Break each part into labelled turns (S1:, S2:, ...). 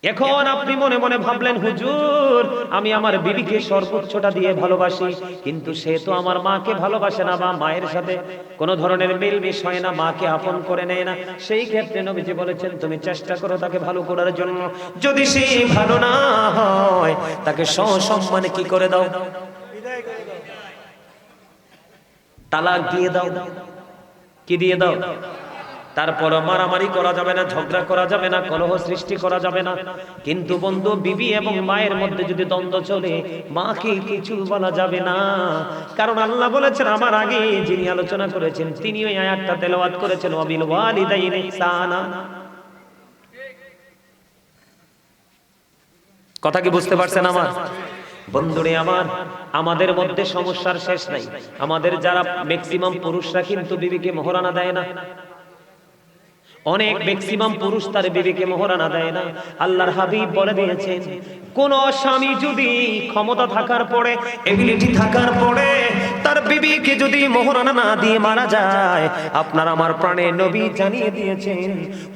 S1: এখন আপনি মনে মনে ভাবলেন, হুজুর আমি আমার বিবিকে সর্বোচ্চটা দিয়ে ভালোবাসি, কিন্তু সে তো আমার মাকে ভালোবাসে না, বা মায়ের সাথে কোনো ধরনের মিলমিশ হয় না, মাকে আপন করে নেয় না। সেই ক্ষেত্রে নবীজি বলেছেন, তুমি চেষ্টা করো তাকে ভালো করার জন্য। যদি সে ভালো না হয়, তাকে সসম্মানে কি করে দাও? তালাক দিয়ে দাও। কি দিয়ে দাও? তারপর মারামারি করা যাবে না, ঝগড়া করা যাবে না, কলহ সৃষ্টি করা যাবে না। কিন্তু বন্ধু, বিবি এবং মায়ের মধ্যে যদি দ্বন্দ্ব চলে, মাকে কিছু বলা যাবে না। কারণ আল্লাহ বলেছেন, আমার আগে যিনি আলোচনা করেছেন তিনি ওই আয়াতটা তেলাওয়াত করেছেন, ওয়াবিল ওয়ালিদাইনি ইহসানা। কথা কি বুঝতে পারছেন আমার বন্ধুরে আমার? আমাদের মধ্যে সমস্যার শেষ নাই। আমাদের যারা ম্যাক্সিমাম পুরুষরা কিন্তু বিবিকে মোহরানা দেয় না। অনেক ম্যাক্সিমাম পুরুষ তার বিবিকে মোহরানা দেয় না। আল্লাহর হাবিব বলে দিয়েছেন, কোন স্বামী যদি ক্ষমতা থাকার পরে, এবিলিটি থাকার পরে তার বিবিকে যদি মোহরানা না দিয়ে মারা যায়, আপনার আমার প্রাণের নবী জানিয়ে দিয়েছেন,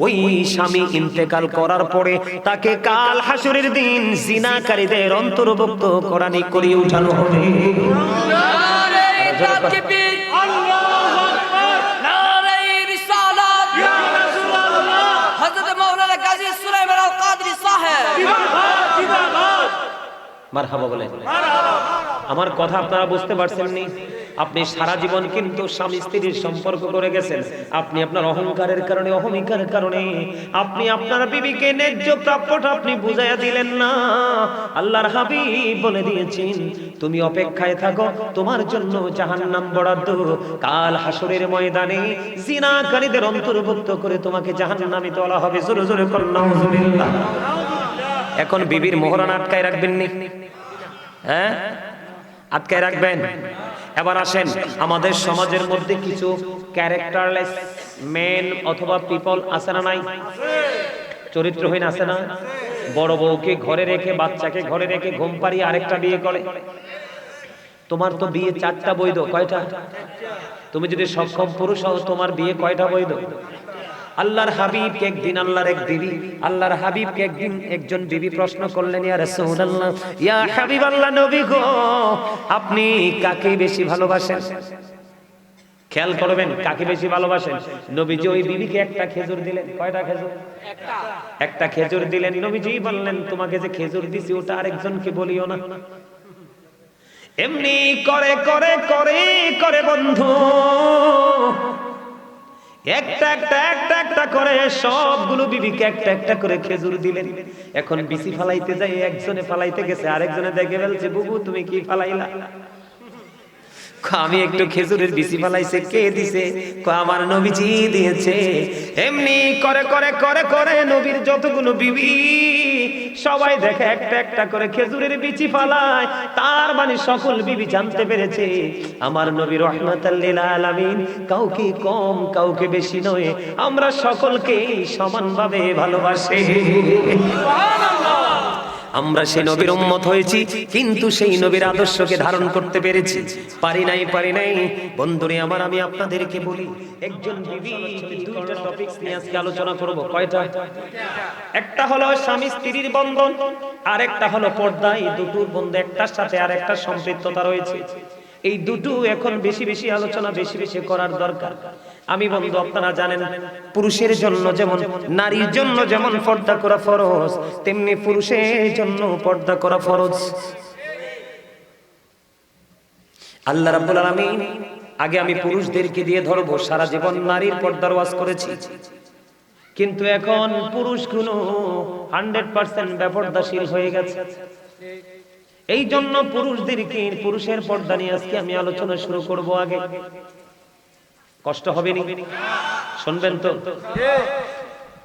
S1: ওই স্বামী ইন্তেকাল করার পরে তাকে কাল হাসরের দিন জিনাকারীদের অন্তর্ভুক্ত কোরআনে করিয়ে উঠানো হবে। নারে তাকবীর, মারহাবা বলেন। আমার কথা আপনারা বুঝতে পারছেন নি? আপনি সারা জীবন কিন্তু স্বামী স্ত্রীর সম্পর্ক করে গেছেন। আপনি আপনার অহংকারের কারণে, অহমিকার কারণে আপনি আপনার বিবিকে ন্যায্য প্রাপ্যটা আপনি বুঝাইয়া দিলেন না। আল্লাহর হাবিব বলে দিয়েছেন, তুমি অপেক্ষায় থাকো, তোমার জন্য জাহান্নাম বরাদ্দ। কাল হাসরের ময়দানে জিনাকারীদের অন্তর্ভুক্ত করে তোমাকে জাহান্নামে তোলা হবে। জোরে জোরে করুন নাউজুবিল্লাহ। এখন বিবির মোহরানা আটকায় রাখবেন নি? হ্যাঁ, আটকায় রাখবেন। এবার আসেন, আমাদের সমাজের মধ্যে কিছু ক্যারেক্টারলেস মেন অথবা পিপল আছে না নাই? চরিত্রহীন আছে না? বড় বউকে ঘরে রেখে, বাচ্চাকে ঘরে রেখে ঘুম পাড়িয়ে আরেকটা বিয়ে করে। তোমার তো বিয়ে 4টা বৈধ, কয়টা? তুমি যদি সক্ষম পুরুষ হও, তোমার বিয়ে কয়টা বৈধ? আল্লাহর হাবিবকে একদিন আল্লাহর হাবিবকে একদিন একজন বিবি প্রশ্ন করলেন, ইয়া রাসূলুল্লাহ, ইয়া হাবিবাল্লাহ, নবী গো, আপনি কাকে বেশি ভালোবাসেন? খেয়াল করবেন, কাকে বেশি ভালোবাসেন? নবীজি ওই বিবিকে একটা খেজুর দিলেন। কয়টা খেজুর? একটা খেজুর দিলেন। নবীজি বললেন, তোমাকে যে খেজুর দিছি ওটা আরেকজনকে বলিও না। এমনি করে করে করে করে বন্ধু একটা একটা একটা একটা করে সবগুলো বিবিকে একটা একটা করে খেজুর দিলেন। এখন বিচি ফালাইতে যাই, একজনে ফালাইতে গেছে, আরেকজনে দেখে ফেলছে, বুবু তুমি কি ফালাইলা? আমি একটু খেজুরের বিচি ফালাইছে। কে দিছে? আমার নবীজি দিয়েছে। এমনি করে করে করে করে নবীর যতগুলো বিবি সবাই দেখে একটা একটা করে খেজুরের বিচি ফালায়। তার মানে সকল বিবি জানতে পেরেছে আমার নবী রাহমাতাল লিল আলামিন কাউকে কম কাউকে বেশি নয়, আমরা সকলকে সমানভাবে ভালোবাসি। সুবহানাল্লাহ। আমরা সেই নবীর উম্মত হয়েছি, কিন্তু সেই নবীর আদর্শকে ধারণ করতে পেরেছি? পারি নাই। বন্ধুরে আমার, আমি আপনাদেরকে বলি, একজন বিবি, দুইটা টপিকস নিয়ে আজকে আলোচনা করব। কয়টা? একটা হলো স্বামী স্ত্রীর বন্ধন, আর একটা হলো পর্দা। এই দুটোর বন্ধন একটার সাথে আর একটা সম্পৃক্ততা রয়েছে। এই দুটো এখন বেশি বেশি আলোচনা, বেশি বেশি করার দরকার। আমি বন্ধু, আপনারা জানেন, পুরুষের জন্য যেমন, নারীর জন্য যেমন পর্দা করা ফরজ, তেমনি পুরুষের জন্য পর্দা করা ফরজ। আল্লাহ রাব্বুল আলামিন, আগে আমি পুরুষদেরকে দিয়ে ধরবো, সারা জীবন নারীর পর্দার ওয়াজ করেছি, কিন্তু এখন পুরুষগুলো 100% বেপরদাশীল হয়ে গেছে। এই জন্য পুরুষদেরকে, পুরুষের পর্দা নিয়ে আজকে আমি আলোচনা শুরু করব। আগে কষ্ট হবে নি? শুনবেন তো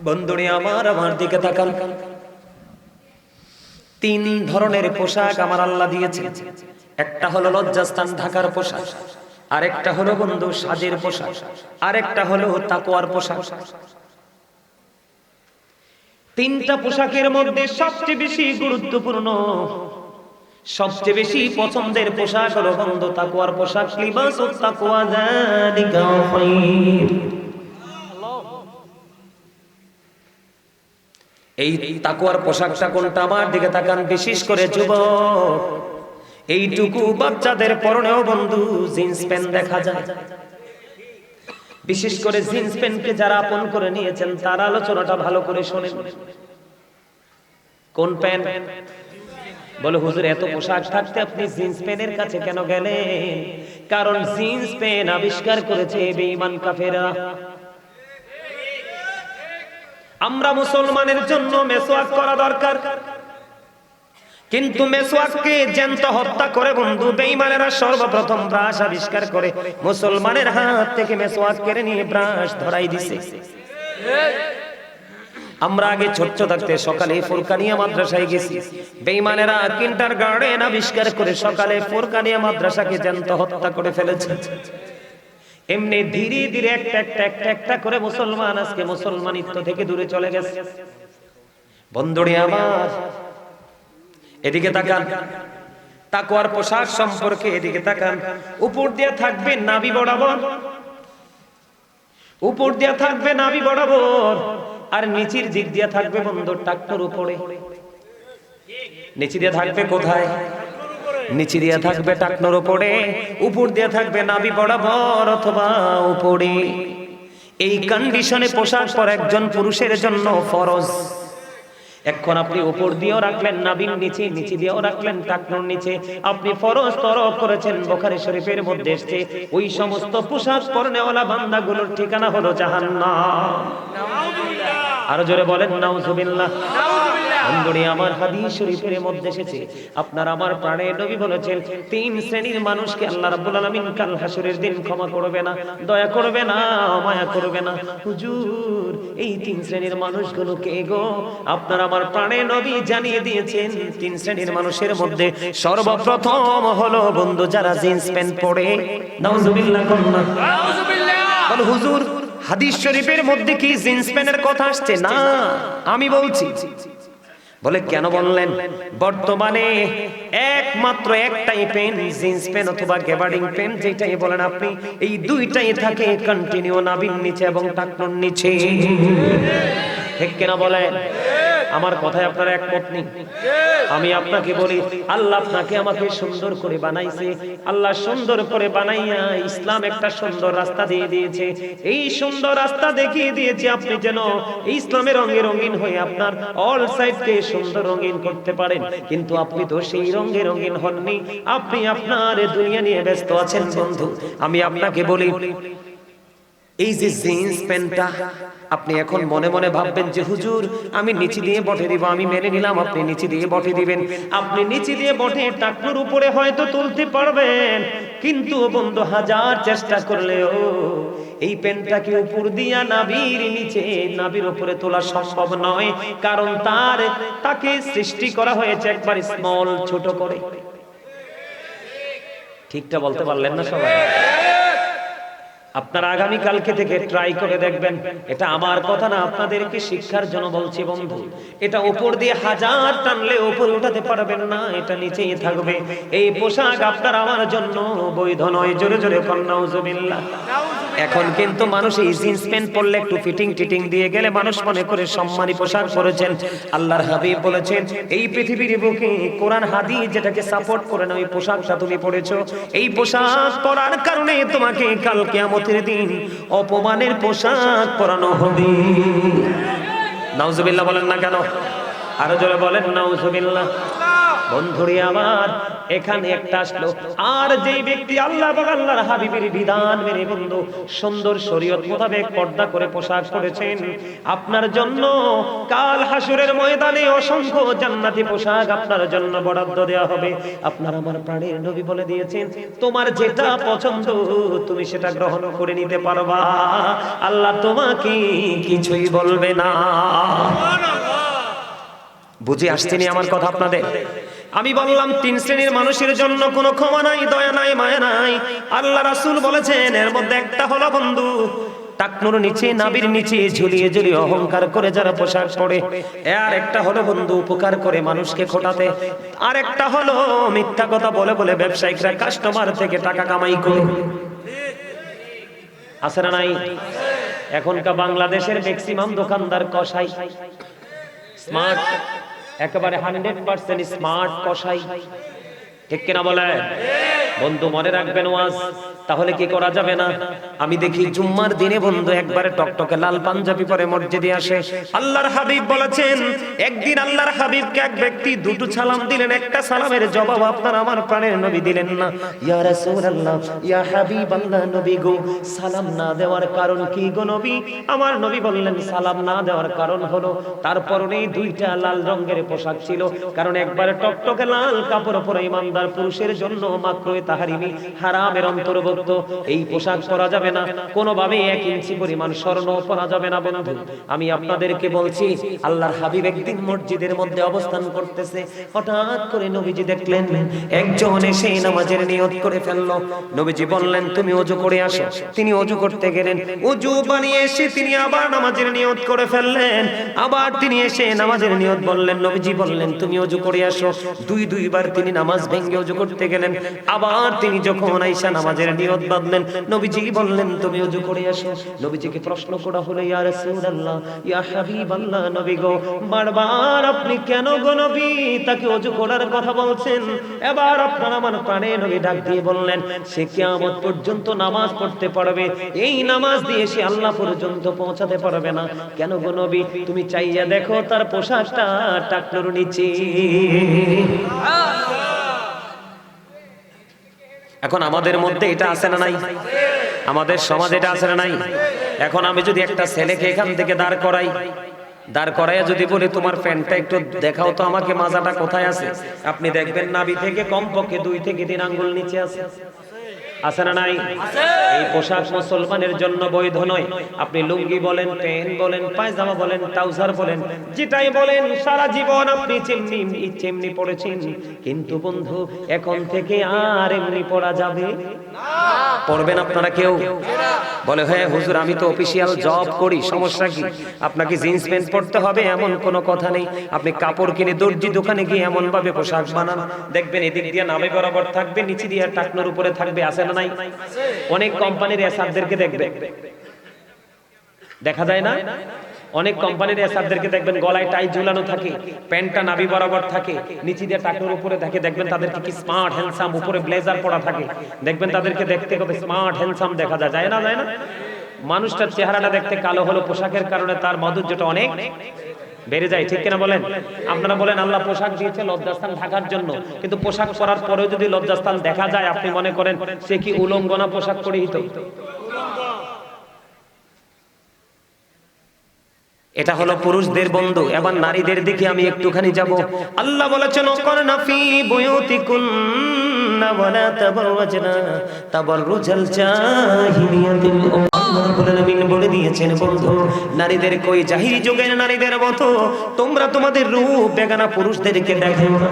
S1: বন্ধুরে আমার দিকে তাকান। 3 ধরনের পোশাক আমার আল্লাহ দিয়েছে। একটা হলো লজ্জাস্থান ঢাকার পোশাক, আরেকটা হলো বন্ধু সাজের পোশাক, আরেকটা হলো তাকওয়ার পোশাক। 3টা পোশাকের মধ্যে সবচেয়ে বেশি গুরুত্বপূর্ণ, সবচেয়ে বেশি পছন্দের পোশাক হলো বন্ধু তাকওয়ার পোশাক। লিবাসুত তাকওয়া যালিকা খায়র। এই তাকওয়ার পোশাকটা কোনটা? আমার দিকে তাকান, বিশেষ করে যুবক, এইটুকু বাচ্চাদের পরনেও বন্ধু জিন্স প্যান্ট দেখা যায়। বিশেষ করে জিন্স প্যান্টকে যারা আপন করে নিয়েছেন তার আলোচনাটা ভালো করে শোনেন। কোন প্যান্ট? বলে হুজুর এত পোশাক থাকতে আপনি জিন্স প্যান্টের কাছে কেন গেলেন? কারণ জিন্স প্যান্ট আবিষ্কার করেছে বেঈমান কাফেররা। আমরা মুসলমানের জন্য মেসওয়াক করা দরকার, কিন্তু মেসওয়াককে জ্যান্ত হত্যা করে বন্ধু বেঈমানেরা সর্বপ্রথম ব্রাশ আবিষ্কার করে মুসলমানের হাত থেকে মেসওয়াক কেড়ে নিয়ে ব্রাশ ধরাই দিছে। আমরা আগে ছোট থাকতে সকালে ফুরকানিয়া মাদ্রাসায় গেছি, বেঈমানেরা কিন্ডারগার্টেন আবিষ্কার করে সকালে ফুরকানিয়া মাদ্রাসাকে জ্যান্ত হত্যা করে ফেলেছে। এমনি ধীরে ধীরে একটা করে মুসলমান আজকে মুসলমানিত্ব থেকে দূরে চলে গেছে। বন্ধুরে আমার এদিকে তাকান, তাকওয়ার পোশাক সম্পর্কে এদিকে তাকান। উপর দিয়ে থাকবে নাভি বরাবর, উপর দিয়ে থাকবে নাভি বরাবর, আর নিচের দিক দিয়ে থাকবে বন্ধু টাকনোর উপরে। নিচে দিয়ে থাকবে কোথায়? নিচে দিয়ে থাকবে টাকনোর উপরে, উপর দিয়ে থাকবে নাভি বরাবর অথবা উপরে। এই কন্ডিশনে পোশাক পরা একজন পুরুষের জন্য ফরজ। এখন আপনি উপর দিয়েও রাখলেন নাভির নিচে, নিচে দিয়েও রাখলেন টাকনোর নিচে, আপনি ফরজ তরক করেছেন। বুখারী শরীফের মধ্যে এসেছে ওই সমস্ত পোশাক পরনেওয়ালা বান্দাগুলোর ঠিকানা হলো জাহান্নাম। আরো জোরে বলেন নাউজুবিল্লাহ। বন্ধুরে আমার হাদিস শরীফের মধ্যে এসেছে আপনার আমার প্রাণের নবী বলেছেন তিন শ্রেণীর মানুষকে আল্লাহ রাব্বুল আলামিন কাল হাসরের দিন ক্ষমা করবে না, দয়া করবে না, মায়া করবে না। হুজুর এই তিন শ্রেণীর মানুষগুলো কে গো? আপনার আমার প্রাণের নবী জানিয়ে দিয়েছেন তিন শ্রেণীর মানুষের মধ্যে সর্বপ্রথম হলো বন্ধু যারা জিন্স প্যান্ট পরে। নাউজুবিল্লাহ কন্না নাউজুবিল্লাহ। বল হুজুর হাদিস শরীফের মধ্যে কি জিন্স প্যান্টের কথা আসছে? না, আমি বলছি। বলে কেন বললেন? বর্তমানে একমাত্র একটাই প্যান্ট, জিন্স প্যান্ট অথবা গ্যাবার্ডিং প্যান্ট যেটাই বলেন আপনি, এই দুইটাই থাকে কন্টিনিউ নাভির নিচে এবং টাকনোর নিচে। ঠিক কিনা বলেন? আমার কথায় আপনারা একমত নেই? আমি আপনাকে বলি আল্লাহ আপনাকে আমাকে সুন্দর করে বানাইছে। আল্লাহ সুন্দর করে বানাইয়া ইসলাম একটা সুন্দর রাস্তা দিয়ে দিয়েছে। এই সুন্দর রাস্তা দেখিয়ে দিয়েছে আপনি যেন ইসলামের রঙে রঙিন হয়ে আপনার অল সাইডকে সুন্দর রঙিন করতে পারেন। কিন্তু আপনি তো সেই রঙে রঙিন হননি, আপনি আপনার দুনিয়া নিয়ে ব্যস্ত আছেন। বন্ধু আমি আপনাকে বলি এই যে জিন্স প্যান্টটা আপনি এখন মনে মনে ভাববেন যে হুজুর আমি নিচে দিয়ে বটে দিব, আমি মেনে নিলাম আপনি নিচে দিয়ে বটে দিবেন। আপনি নিচে দিয়ে বটে টাকনোর উপরে হয়তো তুলতে পারবেন, কিন্তু বন্ধু হাজার চেষ্টা করলেও এই প্যান্টটাকে উপর দিয়া নাভির নিচে নাভির উপরে তোলা সম্ভব নয়, কারণ তাকে সৃষ্টি করা হয়েছে একবার স্মল, ছোট করে। ঠিকটা বলতে পারলেন না সবাই? আপনারা আগামী কালকে থেকে ট্রাই করে দেখবেন। এটা আমার কথা না, আপনাদেরকে শিক্ষার জন্য বলছি বন্ধু। এটা উপর দিয়ে হাজার টানলে উপরে উঠাতে পারবেন না, এটা নিচেই থাকবে। এই পোশাক আপনার আমার জন্য বৈধ নয়। জোরে জোরে বলেন নাউজুবিল্লাহ। এখন কিন্তু মানুষ এই জিন্স প্যান্ট পরলে একটু ফিটিং টিটিং দিয়ে গেলে মানুষ মনে করে সম্মানী পোশাক পরেছেন। আল্লাহর হাবিব বলেছেন এই পৃথিবীর বুকে কোরআন হাদিস যেটাকে সাপোর্ট করে না, ওই পোশাকটা তুমি পরেছো। এই পোশাক পরার কারণে তোমাকে কাল কিয়ামতের দিন অপমানের পোশাক পরানো হবে। নাউজুবিল্লাহ বলেন না কেন? আরো জোরে বলেন নাউজুবিল্লাহ। বন্ধুরে আমার এখানে একটা আসলো, আর যে ব্যক্তি আল্লাহ এবং আল্লাহর হাবিবের বিধান মেনে বন্ধু সুন্দর শরীয়ত মোতাবেক পর্দা করে পোশাক পরেছেন, আপনার জন্য কাল হাসরের ময়দানে অসংখ্য জান্নাতি পোশাক আপনার জন্য বরাদ্দ দেওয়া হবে। আপনার আমার প্রাণের নবী বলে দিয়েছেন তোমার যেটা পছন্দ তুমি সেটা গ্রহণ করে নিতে পারবা, আল্লাহ তোমাকে কিছুই বলবে না। বুঝে আসছেনি আমার কথা আপনাদের? আমি বললাম তিন শ্রেণীর মানুষের জন্য কোনো ক্ষমা নাই, দয়া নাই, মায়া নাই। আল্লাহ রাসূল বলেছেন এর মধ্যে একটা হলো বন্ধু টাকনুর নিচে নাভির নিচে ঝুলিয়ে ঝুলিয়ে অহংকার করে যারা পোশাক পরে। আর একটা হলো বন্ধু উপকার করে মানুষকে খোটাতে। আর একটা হলো মিথ্যা কথা বলে বলে ব্যবসায়িকরা কাস্টমার থেকে টাকা কামাই করে। আছে না নাই? এখনকার বাংলাদেশের ম্যাক্সিমাম দোকানদার কসাই। স্মার্ট, একেবারে 100% স্মার্ট কসাই, ঠিক কিনা বলেন? বন্ধু মনে রাখবেন ওয়াজ, তাহলে কি করা যাবে না? আমি দেখি জুম্মার দিনে বন্ধু একবারে টকটকে লাল পাঞ্জাবি পরে মসজিদে আসে। আল্লাহর হাবিব বলেছেন, একদিন আল্লাহর হাবিবকে এক ব্যক্তি দুটো সালাম দিলেন, একটা সালামের জবাব আপনার আমার প্রাণের নবী দিলেন না। ইয়া রাসূলুল্লাহ, ইয়া হাবিবাল্লাহ, নবী গো, সালাম না দেওয়ার কারণ কি গো নবী? আমার নবী বললেন, সালাম না দেওয়ার কারণ হলো তার পরনে দুইটা লাল রঙের পোশাক ছিল। কারণ একবারে টকটকে লাল কাপড় পরে ইমানদার পুরুষের জন্য মাকরুহে তাহরিমি, হারামের অন্তর্ভুক্ত। এই পোশাক পরা যাবে না, কোনোভাবে 1 ইঞ্চি পরিমাণ স্বর্ণ পরা যাবে না। বন্ধু আমি আপনাদেরকে বলছি, আল্লাহর হাবিব একদিন মসজিদের মধ্যে অবস্থান করতেছে, হঠাৎ করে নবীজি দেখলেন একজন এসে নামাজের নিয়ত করে ফেললো। নবীজি বললেন, তুমি ওযু করে আসো। তিনি ওযু করতে গেলেন, ওযু বানিয়ে এসে তিনি আবার নামাজের নিয়ত করে ফেললেন। আবার তিনি এসে নামাজের নিয়ত বললেন, নবীজি বললেন, তুমি ওযু করে আসো। দুইবার তিনি নামাজ ভেঙে ওযু করতে গেলেন। আবার তিনি যখন আয়েশা নামাজের নিয়ত বাঁধলেন, নবীজি বললেন, তুমি ওযু করে আসো। নবীজিকে প্রশ্ন করা হলো, ইয়া রাসূলুল্লাহ, ইয়া হাবিবাল্লাহ, নবী গো, বারবার আপনি কেন গো নবী তাকে ওযু করার কথা বলছেন? এবার আপনার আমার প্রাণে নবী ডাক দিয়ে বললেন, সে কিয়ামত পর্যন্ত নামাজ পড়তে পারবে, এই নামাজ দিয়ে সে আল্লাহ পর্যন্ত পৌঁছাতে পারবে না। কেন গো নবী? তুমি চাইয়া দেখো তার পোশাকটা টাকনুর নিচে। এখন আমাদের মধ্যে এটা আছে না নাই? আমাদের সমাজে এটা আছে না নাই? এখন আমি যদি একটা ছেলেকে এখান থেকে দাঁড় করাইয়া যদি বলি, তোমার প্যান্টটা একটু দেখাও তো আমাকে, মাজাটা কোথায় আছে, আপনি দেখবেন নাভি থেকে কমপক্ষে 2 থেকে 3 আঙ্গুল নিচে আছে। আছে না নাই? এই পোশাক মুসলমানের জন্য বৈধ নয়। আপনি লুঙ্গি বলেন, প্যান্ট বলেন, পায়জামা বলেন, ট্রাউজার বলেন, যেটাই বলেন, সারা জীবন আপনি চেমনি পড়েছেন। কিন্তু বন্ধু এখন থেকে আর এমনি পড়া যাবে না। পড়বেন আপনারা কেউ? বলে, হ্যাঁ হুজুর আমি তো অফিশিয়াল জব করি, সমস্যা কি? আপনাকে জিন্স প্যান্ট পরতে হবে এমন কোনো কথা নেই। আপনি কাপড় কিনে দর্জি দোকানে গিয়ে এমন ভাবে পোশাক বানান, দেখবেন এদিক দিয়ে নাভি বরাবর থাকবে, নিচে দিয়ে টাকনোর উপরে থাকবে। আছে না নাই? অনেক কোম্পানির এসআরদেরকে দেখবেন, দেখা যায় না? অনেক কোম্পানির এসআরদেরকে দেখবেন গলায় টাই ঝুলানো থাকে, প্যান্টটা নাভি বরাবর থাকে, নিচে দিয়ে টাকনোর উপরে থাকে। দেখবেন তাদেরকে কি স্মার্ট হ্যান্ডসাম, উপরে ব্লেজার পরা থাকে। দেখবেন তাদেরকে দেখতে কত স্মার্ট হ্যান্ডসাম দেখা যায়। যায় না? যায় না? মানুষটার চেহারাটা দেখতে কালো হলো, পোশাকের কারণে তার মাধুর্যটা অনেক বেড়ে যায়, ঠিক কিনা বলেন? আপনারা বলেন আল্লাহ পোশাক দিয়েছে লজ্জাস্থান ঢাকার জন্য, কিন্তু পোশাক পরার পরেও যদি লজ্জাস্থান দেখা যায়, আপনি মনে করেন সে কি উলঙ্গনা পোশাক পরিহিত? এটা হলো পুরুষদের বন্ধু। এবার নারীদের দিকে আমি একটুখানি যাব। আল্লাহ বলেছেন, ওয়াকারনা ফি বুয়ুতিকুন্না ওয়ালা তাবাররাজনা তাবাররুজাল জাহিলিয়াতিল বলে দিয়েছেন বন্ধু, নারীদের কই জাহিলি যুগের নারীদের মতো তোমরা তোমাদের রূপ বেগানা পুরুষদেরকে দেখো না।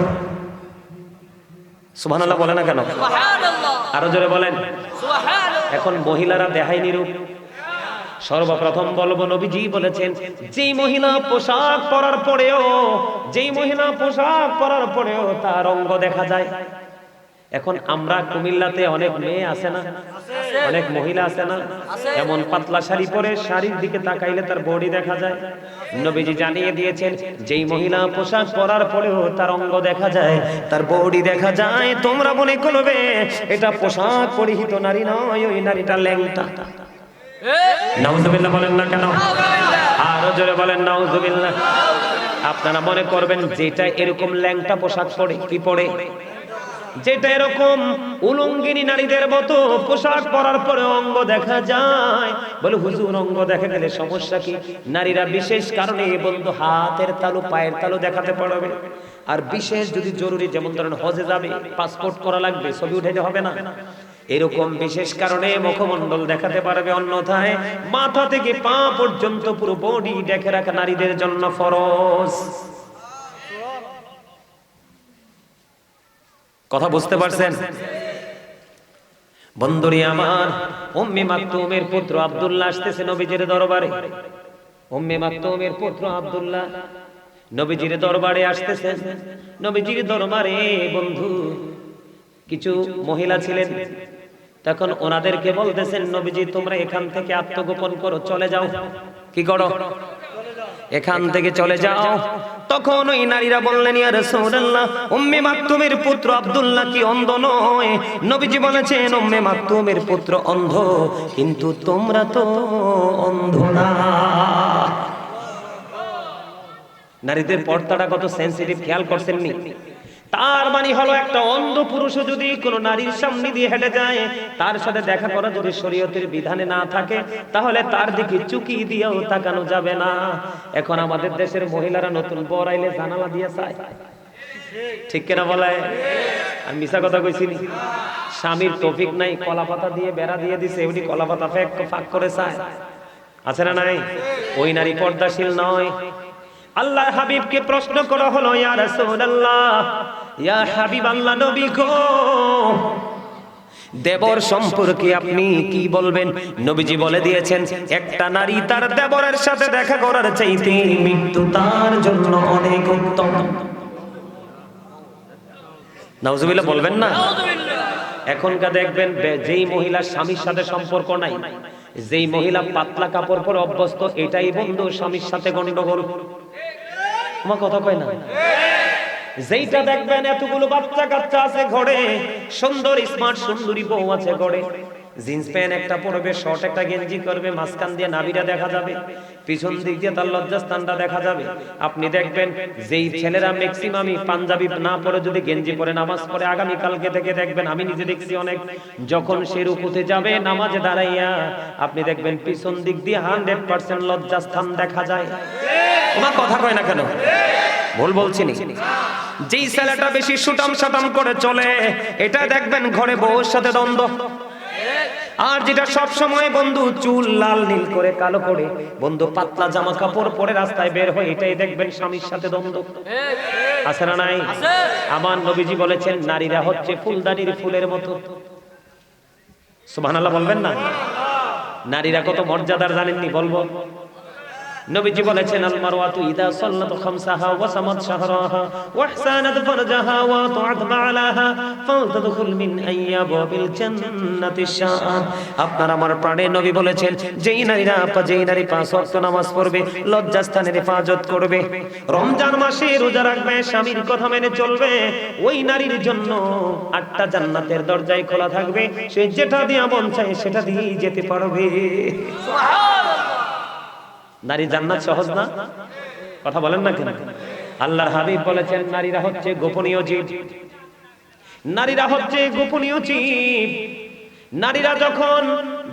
S1: সুবহানাল্লাহ বলে না কেন? সুবহানাল্লাহ আরো জোরে বলেন সুবহানাল্লাহ। এখন মহিলারা দেখায়নি রূপ। সর্বপ্রথম বলবো, নবীজি বলেছেন, যেই মহিলা পোশাক পরার পরেও তার অঙ্গ দেখা যায়। এখন আমরা কুমিল্লাতে অনেক মেয়ে আছে না, অনেক মহিলা আছে না, এমন পাতলা শাড়ি পরে শাড়ির দিকে তাকাইলে তার বডি দেখা যায়। নবীজি জানিয়ে দিয়েছেন, যেই মহিলা পোশাক পরার পরেও তার অঙ্গ দেখা যায়, তার বডি দেখা যায়, তোমরা মনে করবে এটা পোশাক পরিহিত নারী নয়, ওই নারীটা ল্যাংটা। নাউজুবিল্লাহ বলেন না কেন? আরো জোরে বলেন নাউজুবিল্লাহ। আপনারা মনে করবেন যেটা এরকম ল্যাংটা পোশাক পরে, কি পরে, যেটা এরকম উলঙ্গিনী নারীদের মতো পোশাক পরার পরে অঙ্গ দেখা যায়, বলে হুজুর অঙ্গ দেখা গেলে সমস্যা কি? নারীরা বিশেষ কারণে বন্ধু হাতের তালু, পায়ের তালু দেখাতে পারবে। আর বিশেষ যদি জরুরি, যেমন ধরেন হজে যাবে, পাসপোর্ট করা লাগবে, ছবি উঠাইতে হবে না, এরকম বিশেষ কারণে মুখমণ্ডল দেখাতে পারবে। অন্যথায় মাথা থেকে পা পর্যন্ত পুরো বডি ঢেকে রাখা নারীদের জন্য ফরজ। কথা বুঝতে পারছেন? বন্ধুরি আমার, উম্মে মাকতুমের পুত্র আব্দুল্লাহ আসতেছে নবীজির দরবারে। উম্মে মাকতুমের পুত্র আব্দুল্লাহ নবীজির দরবারে আসতেছেন। নবীজির দরবারে বন্ধু কিছু মহিলা ছিলেন, তখন ওনাদেরকে বলতেছেন, নবীজি তোমরা এখান থেকে আত্মগোপন করো, চলে যাও। কি করো? এখান থেকে চলে যাও। তখন ওই নারীরা বললেন, ইয়া রাসূলুল্লাহ, উম্মে মাকতুমের পুত্র আব্দুল্লাহ কি অন্ধ নয়? নবীজি বলেছেন, উম্মে মাকতুমের পুত্র অন্ধ, কিন্তু তোমরা তো অন্ধ না। নারীদের পর্দাটা কত সেনসিটিভ, খেয়াল করছেননি? তার মানে হলো, একটা অন্ধ পুরুষও যদি কোনো নারীর সামনে দিয়ে হেঁটে যায়, তার সাথে দেখা করা যদি শরীয়তের বিধানে না থাকে, তাহলে তার দিকে চুকি দিয়েও তাকানো যাবে না। এখন আমাদের দেশের মহিলারা নতুন বর আইলে জানালা দিয়ে চায়, ঠিক কিনা বলে? আমি মিছা কথা কইছি? স্বামীর তৌফিক নাই, কলা পাতা দিয়ে বেড়া দিয়ে দিছে, এমনি কলা পাতা ফাঁক করে চায়, আছে না নাই? ওই নারী পর্দাশীল নয়। আল্লাহর হাবিবকে প্রশ্ন করা হলো, ইয়া রাসূলুল্লাহ, ইয়া হাবিবাল্লাহ, নবী গো, দেবর সম্পর্কে আপনি কি বলবেন? নবীজি বলে দিয়েছেন, একটা নারী তার দেবরের সাথে দেখা করার চাইতে মৃত্যু তার জন্য অনেক উত্তম। নাউজুবিল্লাহ বলবেন না? এখনকার দেখবেন, যেই মহিলা স্বামীর সাথে সম্পর্ক নাই, যেই মহিলা পাতলা কাপড় পরে অভ্যস্ত, এটাই বন্ধু স্বামীর সাথে গন্ডগোল। আমার কথা কয় না? যেইটা দেখবেন এতগুলো বাচ্চা কাচ্চা আছে ঘরে, সুন্দর স্মার্ট সুন্দরী বউ আছে ঘরে, জিন্স প্যান্ট একটা পরবে, শর্ট একটা গেঞ্জি করবে, মাঝখান দিয়ে নাভিটা দেখা যাবে, পিছন দিক দিয়ে তার লজ্জাস্থানটা দেখা যাবে। আপনি দেখবেন যেই ছেলেরা ম্যাক্সিমামই পাঞ্জাবি না পরে যদি গেঞ্জি পরে নামাজ পড়ে, আগামী কালকে থেকে দেখবেন, আমি নিজে দেখছি অনেক, যখন সে রুকুতে যাবে নামাজে দাঁড়াইয়া, আপনি দেখবেন পিছন দিক দিয়ে 100% লজ্জাস্থান দেখা যায়। তোমার কথা কয় না কেন? ভুল বলছি নি? যেই ছেলেটা বেশি সুটাম সাটাম করে চলে, এটা দেখবেন ঘরে বউর সাথে দ্বন্দ্ব। আর যেটা সব সময় বন্ধু চুল লাল নীল করে কালো করে, বন্ধু পাতলা জামা কাপড় পরে রাস্তায় বের হয়, এটাই দেখবেন স্বামীর সাথে দ্বন্দ্ব। আছে না নাই? আমার নবীজি বলেছেন, নারীরা হচ্ছে ফুলদানির ফুলের মতো। সুবহানাল্লাহ বলবেন না? নারীরা কত মর্যাদার জানেননি? বলবো। নবীজি বলেছেন, আল মারওয়াতু ইদা সাল্লাত খামসাহা ওয়া সামাত শাহরাহা ওয়া ইহসানাত ফারজাহা ওয়া তুআত বালাহা ফালতাদখুল মিন আইয়াবিল জান্নাতি শাআত। আপনার আমার প্রাণের নবী বলেছেন, যেই নারী 5 ওয়াক্ত নামাজ পড়বে, লজ্জাস্থানের হেফাজত করবে, রমজান মাসে রোজা রাখবে, স্বামীর কথা মেনে চলবে, ওই নারীর জন্য 8টা জান্নাতের দরজায় খোলা থাকবে, সে যেটা দিয়ে মন চায় সেটা দিয়ে যেতে পারবে। সুবহানাল্লাহ। নারী জান্নাত সহজ না? কথা বলেন না কেন? আল্লাহর হাবিব বলেছেন, নারীরা হচ্ছে গোপনীয় জীব। নারীরা হচ্ছে গোপনীয় জীব। নারীরা যখন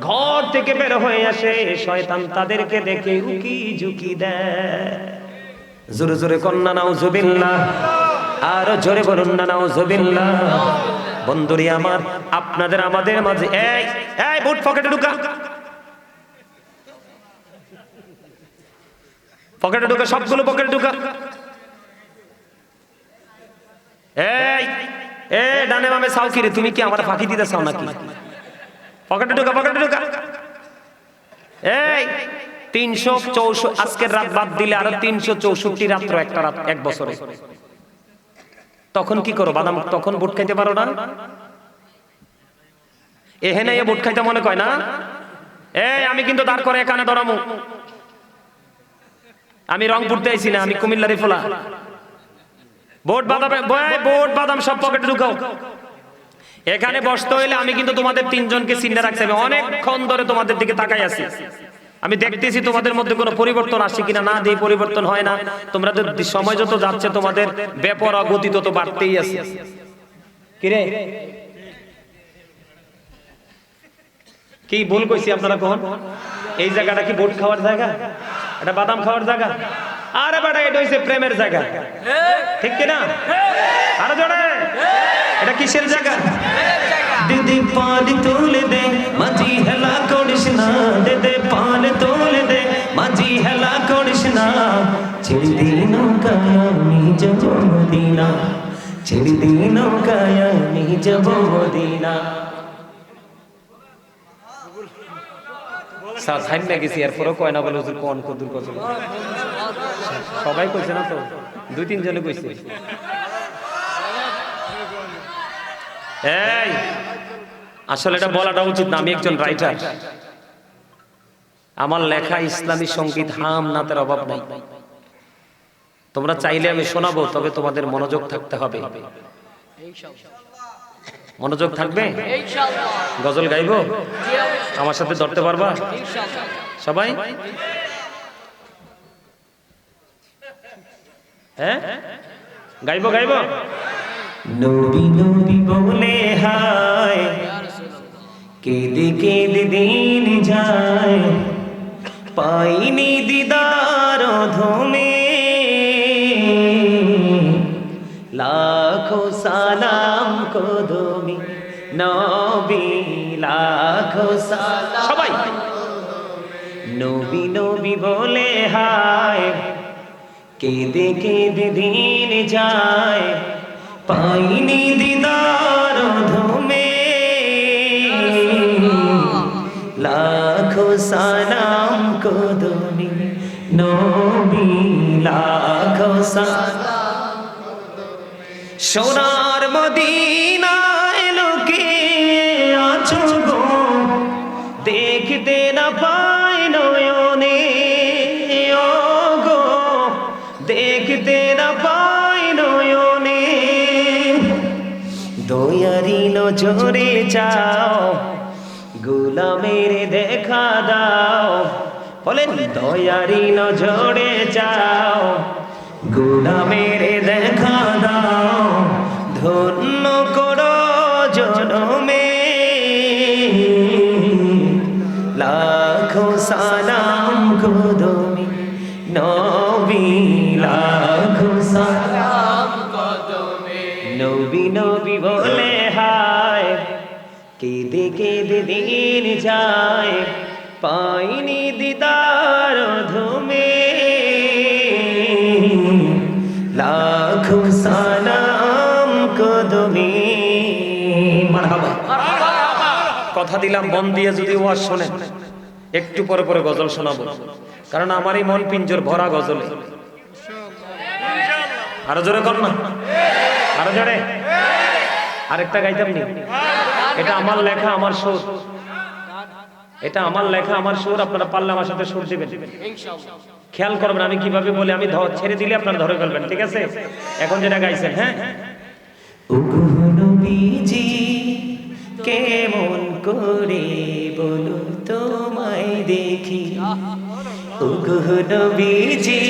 S1: ঘর থেকে বের হয়ে আসে, শয়তান তাদেরকে দেখে উকি ঝুঁকি দেয়। জোরে জোরে কন্যা নাউজুবিল্লাহ, আর জোরে বলুন না নাউজুবিল্লাহ। বন্ধুরি আমার, আপনাদের আমাদের মাঝে, এই এই বুট পকেটে ঢুকা, পকেটে ঢুকা, সবগুলো পকেটে ঢুকা। এই এই ডানে বামে চাও কি রে? তুমি কি আমার ফাঁকি দিতে চাও নাকি? পকেটে ঢুকা, পকেটে ঢুকা। এই 364, আজকের রাত বাদ দিলে আরো 364 রাত্র, একটা রাত, এক বছরে। তখন কি করো? বাদাম, তখন বুট খাইতে পারো না? এখানে বুট খাইতে মনে কয় না? এই আমি কিন্তু দাঁড় করে এখানে ধরামু। আমি রংপুরতে আইছি না, আমি কুমিল্লারি ফোলা। বোট বাদাম সব পকেটে ঢুকাও। এখানে বসতে হইলে আমি কিন্তু তোমাদের 3 জনকে চিন্তা রাখছি। আমি অনেকক্ষণ ধরে তোমাদের দিকে তাকাই আছি, আমি দেখতেছি তোমাদের মধ্যে কোনো পরিবর্তন আসে কিনা। না দিয়ে পরিবর্তন হয় না। তোমরা সময় যত যাচ্ছে তোমাদের বেপরোয়া গতি তত বাড়তেই আছে। কিরে, কি ভুল কইছি আপনারা? কোন এই জায়গাটা কি বোট খাওয়ার জায়গা? এটা বাদাম খাওয়ার জায়গা? আরে বেটা, এটা হইছে প্রেমের জায়গা, ঠিক কি না? আরে জোরে, এটা কিসের জায়গা? দিদি পাল তোলে দে, মাঝি হেলা করিস না। দিদি পাল তোলে দে, মাঝি হেলা করিস না। ছেড়ে দিই নৌকায় আমি যাব মদিনা, ছেড়ে দিই নৌকায় আমি যাব মদিনা। সবাই কইছে না তো, 2-3 জনে কইছে। এই আসলে এটা বলাটা উচিত না। আমি একজন রাইটার, আমার লেখা ইসলামী সঙ্গীত, হাম নাতের অভাব নাই। তোমরা চাইলে আমি শোনাবো, তবে তোমাদের মনোযোগ থাকতে হবে। মনোযোগ থাকবে? গজল গাইবো? আমার সাথে ধরতে পারবা সবাই? হ্যাঁ, গাইবো গাইবো। নবী নবী বলে হায়, কেঁদে কেঁদে দিন যায়, পাইনি দিদার ধমে, লাখো সালাম কদমি নবী, লাখো সালাম। সবাই নবী নবী বলে হায়, কেঁদে কেঁদে দিন যায়, পাইনি দিদার ধমে, লাখো সালাম কদমি নবী, লাখো সালাম। সোনার মদিনায় লোকে আছো গো, দেখতে না পায় নয়নে, ও গো দেখতে না পায় নয়নে, দয়ারি নজরে চাও, গোলামের দেখা দাও। বলেন দয়ারি নজরে চাও, গোলামের দেখা দাও, ধন্য করো জনমে, লাখো সালাম কদমি নবী, লাখো সালাম কদমে। নবী নবী বলে হায়, কেঁদে কেঁদে দিন যায়, পাইনি দিদার ধমে, লাখো সালাম কদমে। মারহাবা। কথা দিলাম মন দিয়ে যদি ওয়াজ শোনেন, একটু পরে পরে গজল শোনাবো, কারণ আমারই মন পিঞ্জর ভরা গজলে। আরো জোরে কর না, আরো জোরে। আরেকটা গাইতাম নি, এটা আমার লেখা আমার সুর, এটা আমার লেখা আমার সুর। আপনারা পারলে আমার সাথে সুর দিবেন, খেয়াল করবেন আমি কিভাবে বলি। আমি ছেড়ে দিলে আপনারা ধরে ফেলবেন, ঠিক আছে? এখন যেটা গাইছেন, হ্যাঁ। ওগো নবীজি কেমন করে বলো তোমায় দেখি, ওগো নবীজি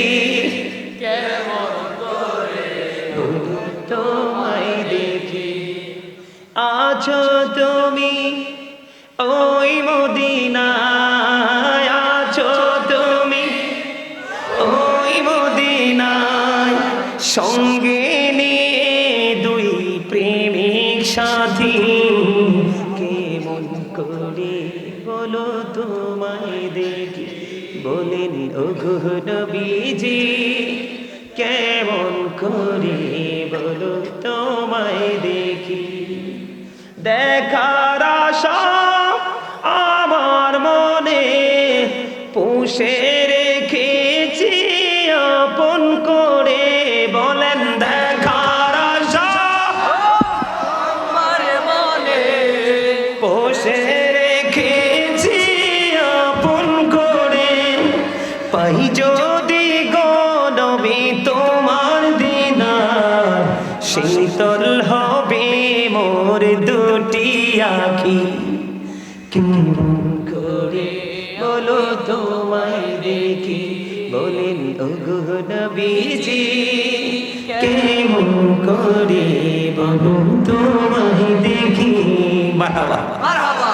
S1: কেমন করে বলো তোমায় দেখি, আছো তুমি ওই মদিনায়, আছো তুমি ওই মদিনায়, সঙ্গে নিয়ে দুই প্রেমিক সাথী, কেমন করে বলো তোমায় দেখি। বলেন ওগো নবীজি কেমন করে বলো তোমায় দেখি, দেখার আশা আমার মনে পুষে রেখেছি আপন করে। বলেন দেখার আশা আমার মনে পুষে রেখেছি আপন করে, পাই যদি গো নবী তোমার দিদার, শীতল হবে মোর দুটি আঁখি, কেমন করে বলো তোমায় দেখি। বলেন ওগো নবীজি কেমন করে বলো তোমায় দেখি। মারহাবা, মারহাবা।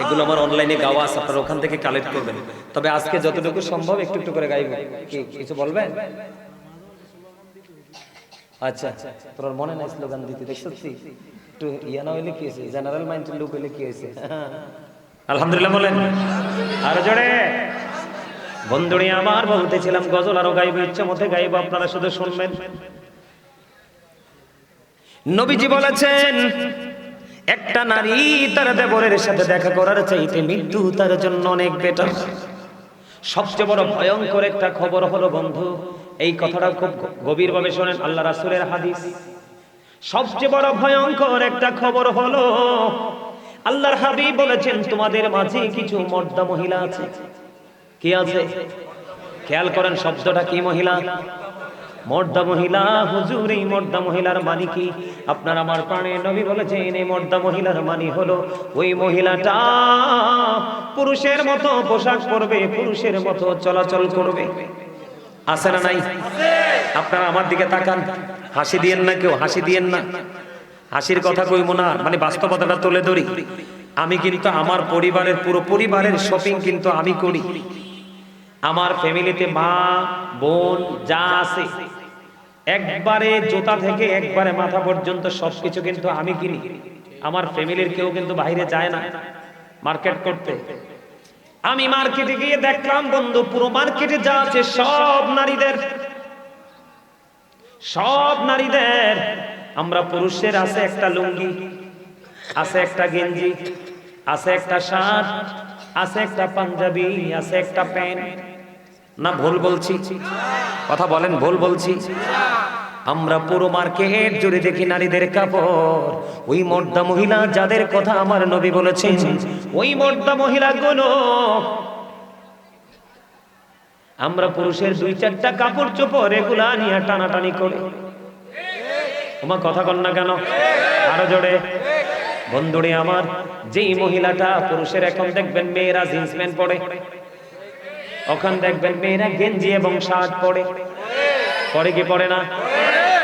S1: এগুলো আমার অনলাইনে গাওয়া আছে, আপনারা ওখান থেকে কালেক্ট করবেন। তবে আজকে যতটুকু সম্ভব একটু একটু করে গাইব। কিছু বলবেন? আচ্ছা, তোর মনে নাই স্লোগান দিতে? দেখছি একটু ইয়া না হইলে কি হয়েছে, জেনারেল মাইন্ডের লোক হইলে কি হয়েছে? আলহামদুলিল্লাহ বলেন আরো জোরে। বন্ধুরে আমার বলতেছিলাম গজল আরো গাইব, ইচ্ছা মতে গাইব, আপনারা শুধু শুনবেন। নবীজি বলেছেন একটা নারী তার দেবরের সাথে দেখা করার চাইতে মৃত্যু তার জন্য অনেক বেটার। সবচেয়ে বড় ভয়ঙ্কর একটা খবর হলো বন্ধু, এই কথাটা খুব গভীরভাবে শোনেন, আল্লাহ রাসূলের হাদিস। সবচেয়ে বড় ভয়ঙ্কর একটা খবর হলো আল্লাহর হাবিব বলেছেন তোমাদের মাঝে কিছু মর্দা মহিলা আছে। কি আছে? খেয়াল করেন শব্দটা কি? মহিলা। মর্দা মহিলা হুজুর, এই মর্দা মহিলার মানে কি? আপনার আমার প্রাণের নবী বলেছেন এই মর্দা মহিলার মানে হলো ওই মহিলাটা পুরুষের মতো পোশাক পরবে, পুরুষের মতো চলাচল করবে। আছে না নাই? আপনারা আমার দিকে তাকান, হাসি দিয়েন না, কেউ হাসি দিয়েন না, হাসির কথা কইব না, মানে বাস্তবতাটা তুলে ধরি। আমি কিন্তু আমার পরিবারের, পুরো পরিবারের শপিং কিন্তু আমি করি। আমার ফ্যামিলিতে মা বোন যা আছে একবারে জুতা থেকে একবারে মাথা পর্যন্ত সবকিছু কিন্তু আমি কিনি। আমার ফ্যামিলির কেউ কিন্তু বাইরে যায় না মার্কেট করতে। আমি মার্কেটে গিয়ে দেখলাম বন্ধু, পুরো মার্কেটে যা আছে সব নারীদের, সব নারীদের। আমরা পুরুষের আছে একটা লুঙ্গি, আছে একটা গেঞ্জি, আছে একটা শার্ট, আছে একটা পাঞ্জাবি, আছে একটা প্যান্ট। না ভুল বলছি? কথা বলেন, ভুল বলছি? আমরা পুরো মার্কেট জুড়ে দেখি নারীদের কাপড়। ওই মর্দা মহিলা যাদের কথা আমার নবী বলেছেন, ওই মর্দা মহিলাগুলো আমরা পুরুষের 2-4টা কাপড় চোপড় এগুলা নিয়ে টানাটানি করে। তোমার কথা কন না কেন? আরো জোরে। বন্ধুরে আমার, যেই মহিলাটা পুরুষের, এখন দেখবেন মেয়েরা জিন্স প্যান্ট পরে, ওখান দেখবেন মেয়েরা গেঞ্জি এবং শার্ট পরে, পরে কি পরে না?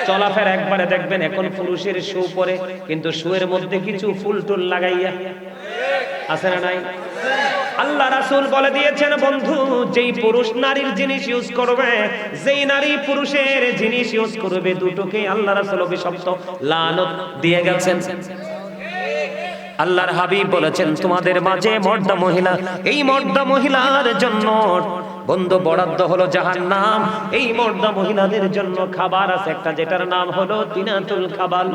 S1: চলাফেরা একবারে দেখবেন এখন পুরুষের শু পরে, কিন্তু শুয়ের মধ্যে কিছু ফুল টুল লাগাইয়া। আছে না নাই? আল্লাহ রাসূল বলে দিয়েছেন বন্ধু, যেই পুরুষ নারীর জিনিস ইউজ করবে, যেই নারী পুরুষের জিনিস ইউজ করবে, দুটোকে আল্লাহ রাসূল অভিশপ্ত লানত দিয়ে গেছেন। আল্লাহর হাবিব বলেছেন তোমাদের মাঝে মর্দা মহিলা, এই মর্দা মহিলার জন্য বন্ধু বরাদ্দ হলো জাহান্নাম। এই মর্দা মহিলাদের জন্য খাবার আছে একটা, যেটার নাম হলো তিনাতুল খাবাল।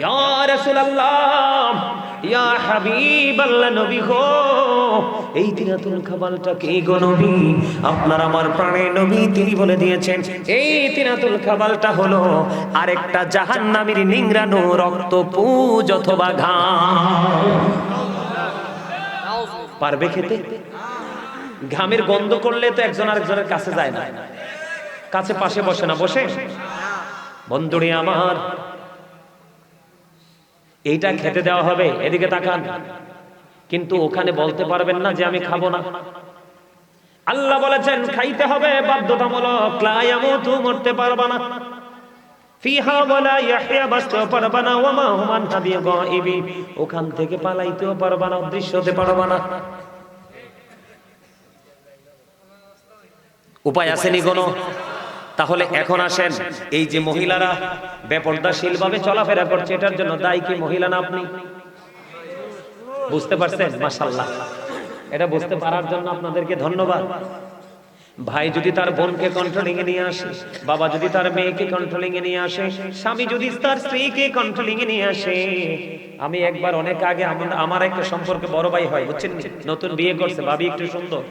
S1: ইয়া রাসূলুল্লাহ, ইয়া হাবিবাল্লাহ, নবী গো, এই তিনাতুল খাবালটা কি গো নবী? আপনার আমার প্রাণের নবী তিনি বলে দিয়েছেন এই তিনাতুল খাবালটা হলো আরেকটা জাহান্নামীর নিংড়ানো রক্ত পুজ অথবা ঘাম। পারবে খেতে? ঘামের গন্ধ করলে তো একজন আরেকজনের কাছে যায় না, কাছে পাশে বসে না, বসে? বন্ধুরে আমার, এইটা খেতে দেওয়া হবে, এদিকে তাকান, কিন্তু ওখানে বলতে পারবেন না যে আমি খাবো না। আল্লাহ বলেছেন খাইতে হবে বাধ্যতামূলক। লা ইয়ামুতু, মরতে পারবা না। ফিহা ওয়ালা ইয়াহইয়া, বাঁচতেও পারবা না। ওয়া মা হুম আনহা বিগাইবিন, ওখান থেকে পালাইতেও পারবা না, অদৃশ্য হতে পারবা না। উপায় আসেনি কোনো? তাহলে এখন আসেন, এই যে মহিলারা বেপরদাশীল ভাবে চলাফেরা করছে, এটার জন্য দায়ী কি মহিলা না আপনি? বুঝতে পারছেন? মাশাআল্লাহ, এটা বুঝতে পারার জন্য আপনাদেরকে ধন্যবাদ। ভাই যদি তার বোনকে কন্ট্রোলিং এ নিয়ে আসে, বাবা যদি তার মেয়েকে কন্ট্রোলিং এ নিয়ে আসে, স্বামী যদি তার স্ত্রীকে কন্ট্রোলিং এ নিয়ে আসে। আমি একবার অনেক আগে আমার একটা সম্পর্কে বড় ভাই হয়, বুঝছেন, নতুন বিয়ে করছে, ভাবি একটু সুন্দর,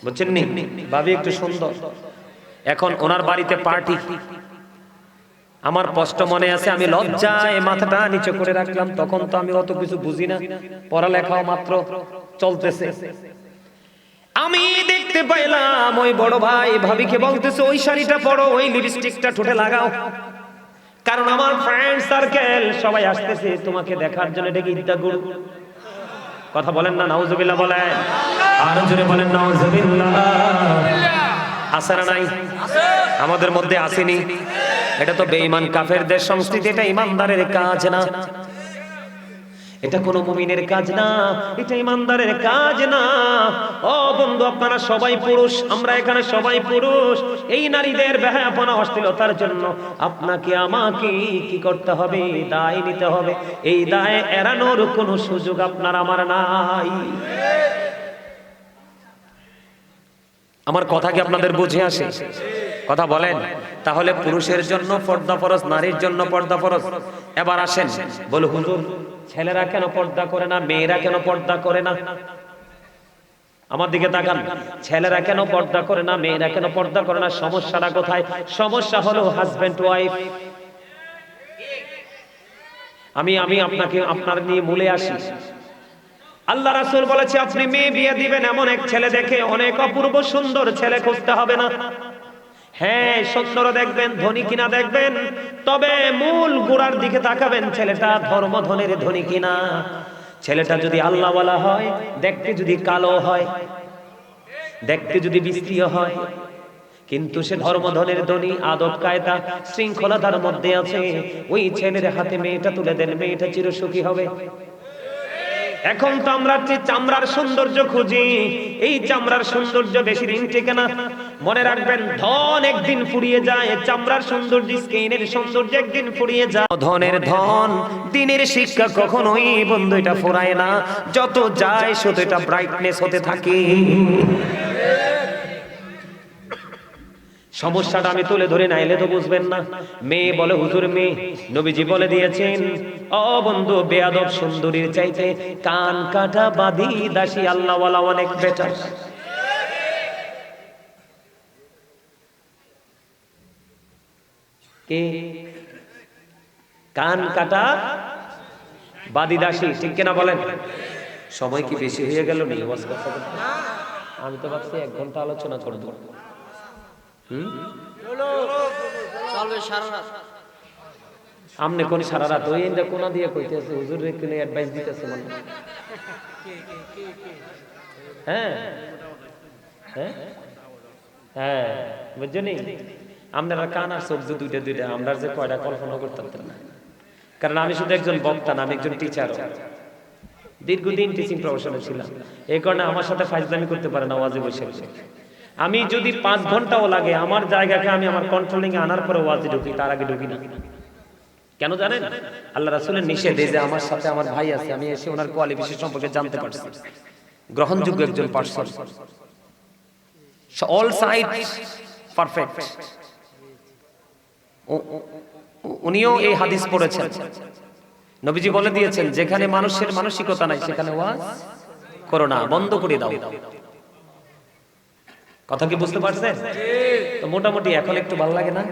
S1: বুঝছেন নি, ভাবি একটু সুন্দর। এখন ওনার বাড়িতে পার্টি। আমার কষ্ট মনে আছে, আমি লজ্জায় মাথাটা নিচু করে রাখলাম। তখন তো আমি অত কিছু বুঝি না, পড়ালেখাও মাত্র চলতেছে। আমি দেখতে পাইলাম ওই বড় ভাই ভাবিকে বলতেছে ওই শাড়িটা পরো, ওই লিপস্টিকটা ঠোঁটে লাগাও, কারণ আমার ফ্রেন্ড সার্কেল সবাই আসতেছে তোমাকে দেখার জন্য। এটা কি ইদ্দা গুরু? কথা বলেন না, নাউজুবিল্লাহ বলেন, আরো জোরে বলেন নাউজুবিল্লাহ। আছে না নাই? আমাদের মধ্যে আসেনি? এটা তো বেঈমান কাফেরদের সংস্কৃতি, এটা ইমানদারের কাজ না, এটা কোন মুমিনের কাজ না, এটা ইমানদারের কাজ না। ও বন্ধু, আপনারা সবাই পুরুষ, আমরা এখানে সবাই পুরুষ। এই নারীদের বেহায়াপনা অশ্লীলতার জন্য আপনাকে আমাকে কি করতে হবে? দায় নিতে হবে। এই দায় এড়ানোর কোনো সুযোগ আপনার আমার নাই। আমার কথা কি আপনাদের বুঝে আসে? কথা বলেন। তাহলে পুরুষের জন্য পর্দা ফরজ, নারীর জন্য পর্দা ফরজ। এবার আসেন, বল হুজুর ছেলেরা কেন পর্দা করে না, মেয়েরা কেন পর্দা করে না? আমার দিকে তাকান, ছেলেরা কেন পর্দা করে না, মেয়েরা কেন পর্দা করে না? সমস্যাটা কোথায়? সমস্যা হলো হাজবেন্ড ওয়াইফ। আমি আপনাকে আপনার নিয়ে মূলে আসি। আল্লাহ রাসূল বলেছে আপনি মেয়ে বিয়ে দিবেন এমন এক ছেলে দেখে, অনেক অপূর্ব সুন্দর ছেলে খুঁজতে হবে না। হ্যাঁ, সুন্দর দেখবেন, ধনী কিনা দেখবেন, তবে মূল গোড়ার দিকে তাকাবেন, ছেলেটা ধর্ম ধনের ধনী কিনা। ছেলেটা যদি আল্লাহওয়ালা হয়, দেখতে যদি কালো হয়, দেখতে যদি বিশ্রী হয়, কিন্তু সে ধর্মধনের ধনী, আদব কায়দা শৃঙ্খলার মধ্যে আছে, ওই ছেলের হাতে মেয়েটা তুলে দেন, মেয়েটা চিরসুখী হবে। এখন তো আমরা চামড়ার সৌন্দর্য খুঁজি, এই চামড়ার সৌন্দর্য বেশি দিন টেকে না। মনে রাখবেন, ধন একদিন ফুরিয়ে যায়, চামড়ার সৌন্দর্য, স্কিনের সৌন্দর্য একদিন ফুরিয়ে যায়। ধনের ধন, দিনের শিক্ষা কখনোই বন্ধু এটা ফুরায় না, যত যায় তত এটা ব্রাইটনেস হতে থাকে। সমস্যাটা আমি তুলে ধরে নাইলে তো বুঝবেন না। মেয়ে বলে হুজুর মেয়ে, নবীজি বলে দিয়েছেন ও বন্ধু, বেয়াদব সুন্দরীর চাইতে কান কাটা বাঁধি দাসী আল্লাহওয়ালা অনেক বেটার। কে? কান কাটা বাঁধি দাসী, ঠিক কিনা বলেন? সময় কি বেশি হয়ে গেল নি? আমি তো ভাবছি 1 ঘন্টা আলোচনা করবো। আমনে কোন সারা রাত ওই ইন্দা কোনা দিয়ে কইতেছে হুজুর রে কোন অ্যাডভাইস দিতেছে মানে। হ্যাঁ হ্যাঁ হ্যাঁ, বুঝছনি আপনারা কান আর শব্দ দুইটা দুইটা, আমরা যে কয়টা কল্পনা করতাম না। কারণ আমি শুধু একজন বক্তা না, আমি একজন টিচার, দীর্ঘদিন টিচিং প্রফেশনে ছিলাম। এই কারণে আমার সাথে ফাইজলামি করতে পারে না ওয়াজে বসে বসে। আমি যদি 5 ঘন্টাও লাগে, আমার জায়গাকে আমি আমার কন্ট্রোলিং এ আনার পরে ওয়াজে ঢুকি, তার আগে ঢুকি না। কেন জানেন? আল্লাহ রাসূলের নিষেধ, এই যে আমার সাথে আমার ভাই আছে, আমি এসে ওনার কোয়ালিফিকেশন সম্পর্কে জানতে পারছি, গ্রহণযোগ্য একজন পারসন, অল সাইড পারফেক্ট। উনিও এই হাদিস পড়েছেন, নবীজি বলে দিয়েছেন যেখানে মানুষের মানসিকতা নাই সেখানে ওয়াজ করো না, বন্ধ করে দাও। কথা কি বুঝতে পারছেন? তো মোটামুটি এখন একটু ভালো লাগে না?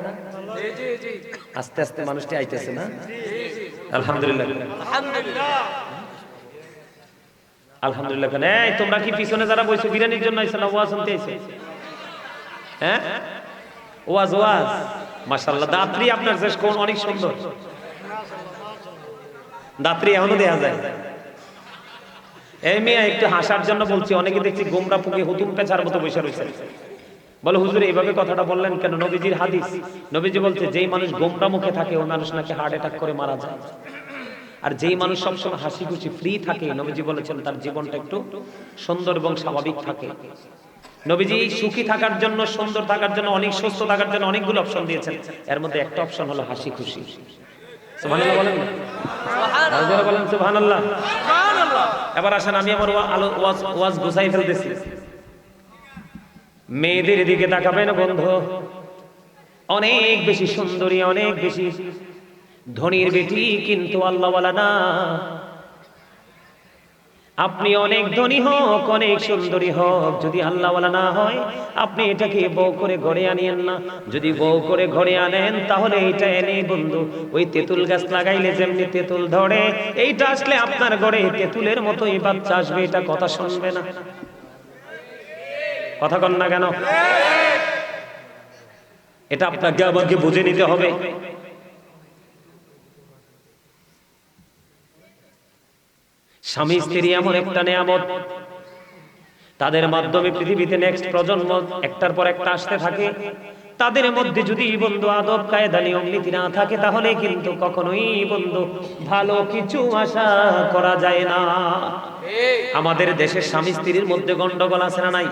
S1: আস্তে আস্তে মানুষটি আইতেছে না? আলহামদুলিল্লাহ আলহামদুলিল্লাহ। এই তোমরা কি পিছনে যারা বসে বিরিয়ানির জন্য আইছো না ওয়াজ শুনতে আইছো? হ্যাঁ, ওয়াজ ওয়াজ মাশাআল্লাহ। দাত্রী আপনার দেশ কোন অনেক সুন্দর, দাত্রী এখনো দেখা যায়। এই মেয়ে একটু হাসার জন্য বলছি, অনেকে দেখছি গোমরা পুকে হুতুম পেছার মতো বসে রয়েছে। বলে হুজুর এইভাবে কথাটা বললেন কেন? নবীজির হাদিস, নবীজি বলছে যেই মানুষ গোমরা মুখে থাকে ওই মানুষ নাকি হার্ট অ্যাটাক করে মারা যায়। আর যেই মানুষ সবসময় হাসি খুশি ফ্রি থাকে, নবীজি বলেছেন তার জীবনটা একটু সুন্দর এবং স্বাভাবিক থাকে। নবীজি সুখী থাকার জন্য, সুন্দর থাকার জন্য, অনেক সুস্থ থাকার জন্য অনেকগুলো অপশন দিয়েছেন, এর মধ্যে একটা অপশন হলো হাসি খুশি। সুবহানাল্লাহ বলেন না? সুবহানাল্লাহ বলেন, সুবহানাল্লাহ। এবার আসেন, আমি আমার ওয়াজ গুছাই ফেলতেছি। মেয়েদের দিকে তাকাবেন বন্ধু, অনেক বেশি সুন্দরী, অনেক বেশি ধনীর বেটি কিন্তু আল্লাহওয়ালা না। আপনি অনেক ধনী হোক, অনেক সুন্দরী হোক, যদি আল্লাহওয়ালা না হয়, আপনি এটাকে বউ করে ঘরে আনিয়েন না। যদি বউ করে ঘরে আনেন, তাহলে এটা এনে বন্ধু ওই তেঁতুল গাছ লাগাইলে যেমনি তেঁতুল ধরে, এইটা আসলে আপনার ঘরে তেঁতুলের মতোই বাচ্চা আসবে, এটা কথা শুনবে না। কথা কন না কেন? এটা আপনাকে আমাকে বুঝে নিতে হবে। স্বামী স্ত্রী এমন একটা নিয়ামত, তাদের মাধ্যমে পৃথিবীতে নেক্সট প্রজন্ম একটার পর একটা আসতে থাকে। তাদের মধ্যে যদি বন্ধু আদব কায়দা নিয়ম নীতি না থাকে, তাহলে কিন্তু কখনোই বন্ধু ভালো কিছু আশা করা যায় না। আমাদের দেশের স্বামী স্ত্রীর মধ্যে গন্ডগোল আছে না নাই?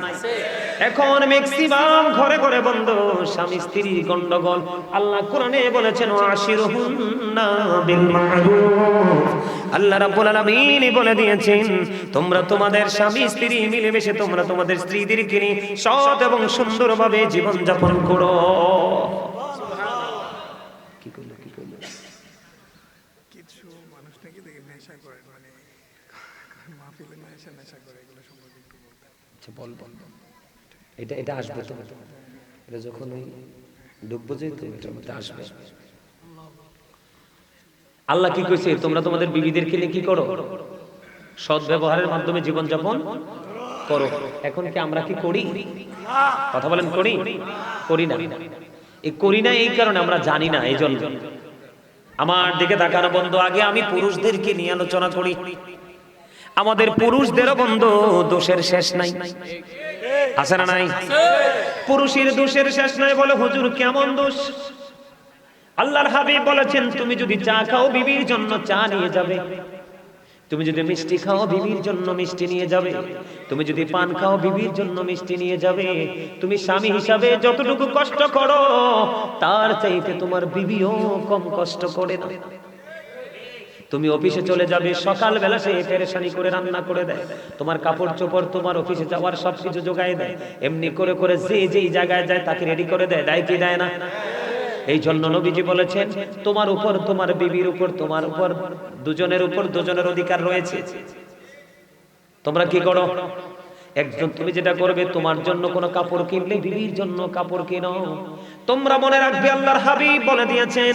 S1: এখন ম্যাক্সিমাম ঘরে ঘরে বন্ধু স্বামী স্ত্রী গন্ডগোল। আল্লাহ কোরআনে বলেছেন ওয়াশিরুহুন্না বিল মা'রুফ। আল্লাহ রাব্বুল আলামিন বলে দিয়েছেন তোমরা তোমাদের স্বামী স্ত্রী মিলেমিশে তোমরা তোমাদের স্ত্রীদেরকে নিয়ে সৎ এবং সুন্দরভাবে জীবন যাপন করো। কি করলো কি করলো?
S2: কিছু মানুষ নাকি দেখে নেশা করে, মানে মাহফিলে নেশা করে, এগুলো সম্পর্কে একটু বলতেন।
S1: আচ্ছা বল বল, এটা এটা আসবে তো, এটা যখন ওই ডুববো যে তো এটার মধ্যে আসবে। আল্লাহ কি কইছে? তোমরা তোমাদের বিবিদেরকে নিয়ে কি করো? সৎ ব্যবহারের মাধ্যমে জীবনযাপন করো। এখন কি আমরা কি করি? কথা বলেন, করি? করি না। এই করি না এই কারণে আমরা জানি না, এই জন্য। আমার দিকে তাকানো বন্ধু, আগে আমি পুরুষদেরকে নিয়ে আলোচনা করি। আমাদের পুরুষদেরও বন্ধু দোষের শেষ নাই, আছে না নাই? পুরুষের দোষের শেষ নাই। বলে হুজুর কেমন দোষ? আল্লাহর হাবিব বলেছেন, তুমি যদি চা খাও বিবির জন্য চা নিয়ে যাবে, তুমি যদি মিষ্টি খাও বিবির জন্য মিষ্টি নিয়ে যাবে, তুমি যদি পান খাও বিবির জন্য মিষ্টি নিয়ে যাবে। তুমি স্বামী হিসাবে যতটুকু কষ্ট করো তার চাইতে তোমার বিবিও কম কষ্ট করে না। তুমি অফিসে চলে যাবে, সকালবেলা সে পেরেশানি করে রান্না করে দেয়, তোমার কাপড় চোপড়, তোমার অফিসে যাওয়ার সবকিছু জোগায় দেয়, এমনি করে করে যে যেই জায়গায় যায় তাকে রেডি করে দেয়, দেয় কি দেয় না? এই জন্য নবীজি বলেছেন, তোমার উপর, তোমার বিবির উপর, তোমার উপর, দুজনের উপর দুজনের অধিকার রয়েছে। তোমরা কি করো? একজন, তুমি যেটা করবে, তোমার জন্য কোনো কাপড় কিনলে বিবির জন্য কাপড় কিনো। তোমরা মনে রাখবে, আল্লাহর হাবিব বলে দিয়েছেন,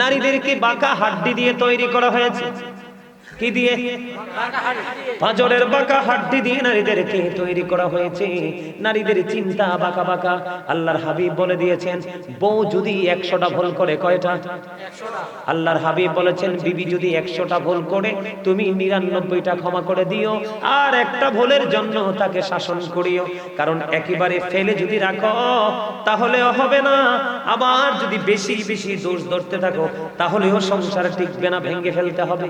S1: নারীদেরকে বাঁকা হাড্ডি দিয়ে তৈরি করা হয়েছে। কি দিয়ে? পাঁজরের বাঁকা হাড্ডি দিয়ে নারীদেরকে তৈরি করা হয়েছে। নারীদের চিন্তা বাঁকা বাঁকা। আল্লাহর হাবিব বলে দিয়েছেন, বউ যদি 100টা ভুল করে, কয়টা? আল্লাহর হাবিব বলেছেন, বিবি যদি 100টা ভুল করে, তুমি 99টা ক্ষমা করে দিও, আর একটা ভুলের জন্য তাকে শাসন করিও। কারণ একেবারে ফেলে যদি রাখো তাহলেও হবে না, আবার যদি বেশি বেশি দোষ ধরতে থাকো তাহলেও সংসার টিকবে না, ভেঙে ফেলতে হবে।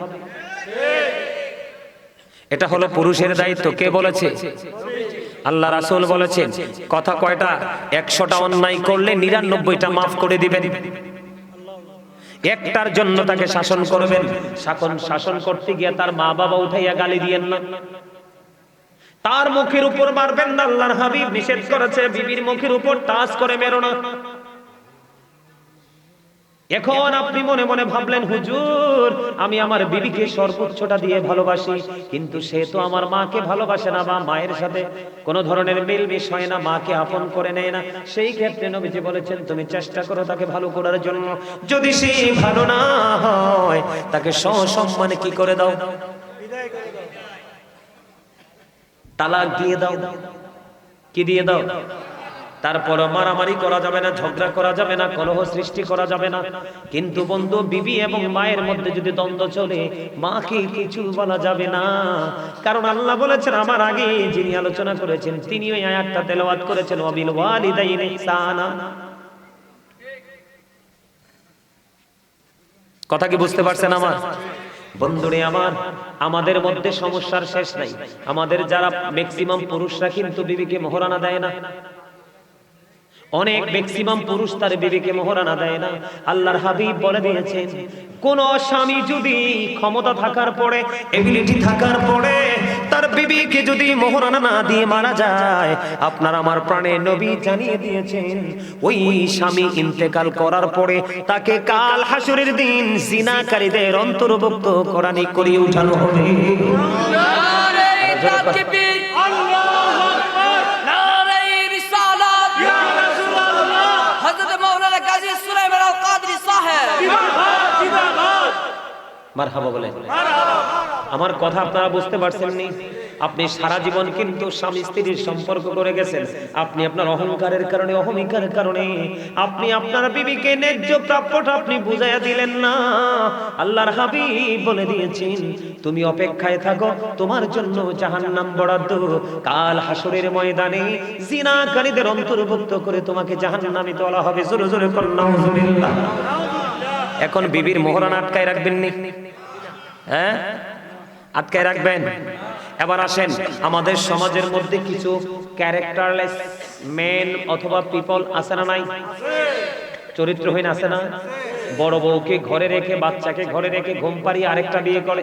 S1: এটা হলো পুরুষের দায়িত্ব। কে বলেছে? আল্লাহ রাসূল বলেছেন। কথা কয়টা? 100টা অন্যায় করলে 99টা মাফ করে দিবেন, একটার জন্য তাকে শাসন করবেন। শাসন করতে গিয়ে তার মা বাবা উঠাইয়া গালি দিয়েন না, তার মুখের উপর মারবেন না। আল্লাহর হাবিব নিষেধ করেছে, বিবির মুখের উপর টাচ করে মেরো না। এখন আপনি মনে মনে ভাবলেন, হুজুর আমি আমার বিবিকে সর্বোচ্চটা দিয়ে ভালোবাসি, কিন্তু সে তো আমার মাকে ভালোবাসে না, বা মায়ের সাথে কোনো ধরনের মিলমিশ হয় না, মাকে আপন করে নেয় না। সেই ক্ষেত্রে নবীজি বলেছেন, তুমি চেষ্টা করো তাকে ভালো করার জন্য। যদি সে ভালো না হয় তাকে সসম্মানে কি করে দাও? তালাক দিয়ে দাও। কি দিয়ে দাও? তারপর মারামারি করা যাবে না, ঝগড়া করা যাবে না, কলহ সৃষ্টি করা যাবে না। কিন্তু বন্ধু, বিবি এবং মায়ের মধ্যে যদি দ্বন্দ্ব চলে, মাকে কিছু বলা যাবে না। কারণ আল্লাহ বলেছেন, আমার আগে যিনি আলোচনা করেছেন তিনি ওই আয়াতটা তেলাওয়াত করেছেন, ওয়াবিল ওয়ালিদাইনি ইহসানা। কথা কি বুঝতে পারছেন আমার বন্ধুরে? আমাদের মধ্যে সমস্যার শেষ নাই। আমাদের যারা ম্যাক্সিমাম পুরুষরা কিন্তু বিবিকে মোহরানা দেয় না। অনেক ম্যাক্সিমাম পুরুষ তার বিবিকে মোহরানা দেয় না। আল্লাহর হাবিব বলে দিয়েছেন, কোন স্বামী যদি ক্ষমতা থাকার পরে, এবিলিটি থাকার পরে তার বিবিকে যদি মোহরানা না দিয়ে মারা যায়, আপনার আমার প্রাণের নবী জানিয়ে দিয়েছেন, ওই স্বামী ইন্তেকাল করার পরে তাকে কাল হাসরের দিন জিনাকারীদের অন্তর্ভুক্ত কোরআনে করিয়ে উঠানো হবে। মারহাবা বলেন। আমার কথা আপনারা বুঝতে পারছেন নি? আপনি সারা জীবন কিন্তু স্বামী স্ত্রীর সম্পর্ক করে গেছেন। আপনি আপনার অহংকারের কারণে, অহমিকার কারণে আপনি আপনার বিবিকে ন্যায্য প্রাপ্যটা আপনি বুঝাইয়া দিলেন না। আল্লাহর হাবিব বলে দিয়েছেন, তুমি অপেক্ষায় থাকো, তোমার জন্য জাহান্নাম বরাদ্দ। কাল হাসরের ময়দানে জিনাকারীদের অন্তর্ভুক্ত করে তোমাকে জাহান্নামে তোলা হবে। জোরে জোরে করুন নাউজুবিল্লাহ। এখন বিবির মোহরানা আটকায় রাখবেন নি? হ্যাঁ, আটকায় রাখবেন। এবার আসেন, আমাদের সমাজের মধ্যে কিছু ক্যারেক্টারলেস মেন অথবা পিপল আছে না নাই? চরিত্রহীন আছে না? বড় বউকে ঘরে রেখে, বাচ্চাকে ঘরে রেখে ঘুম পাড়িয়ে আরেকটা বিয়ে করে।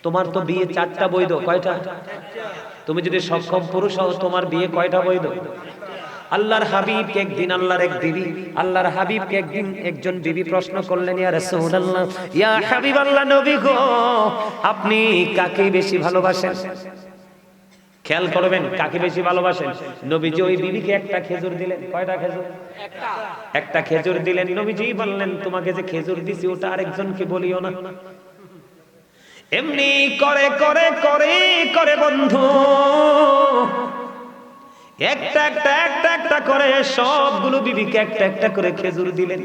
S1: তোমার তো বিয়ে 4টা বৈধ, কয়টা? তুমি যদি সক্ষম পুরুষ হও, তোমার বিয়ে কয়টা বৈধ? আল্লাহর হাবিবকে একদিন আল্লাহর হাবিবকে একদিন একজন বিবি প্রশ্ন করলেন, ইয়া রাসূলুল্লাহ, ইয়া হাবিবাল্লাহ, নবী গো, আপনি কাকে বেশি ভালোবাসেন? খেয়াল করবেন, কাকে বেশি ভালোবাসেন। নবীজি ওই বিবিকে একটা খেজুর দিলেন। কয়টা খেজুর? একটা খেজুর দিলেন। নবীজি বললেন, তোমাকে যে খেজুর দিছি ওটা আরেকজনকে বলিও না। এমনি করে করে করে করে বন্ধু একটা একটা একটা একটা করে সবগুলো বিবিকে একটা একটা করে খেজুর দিলেন।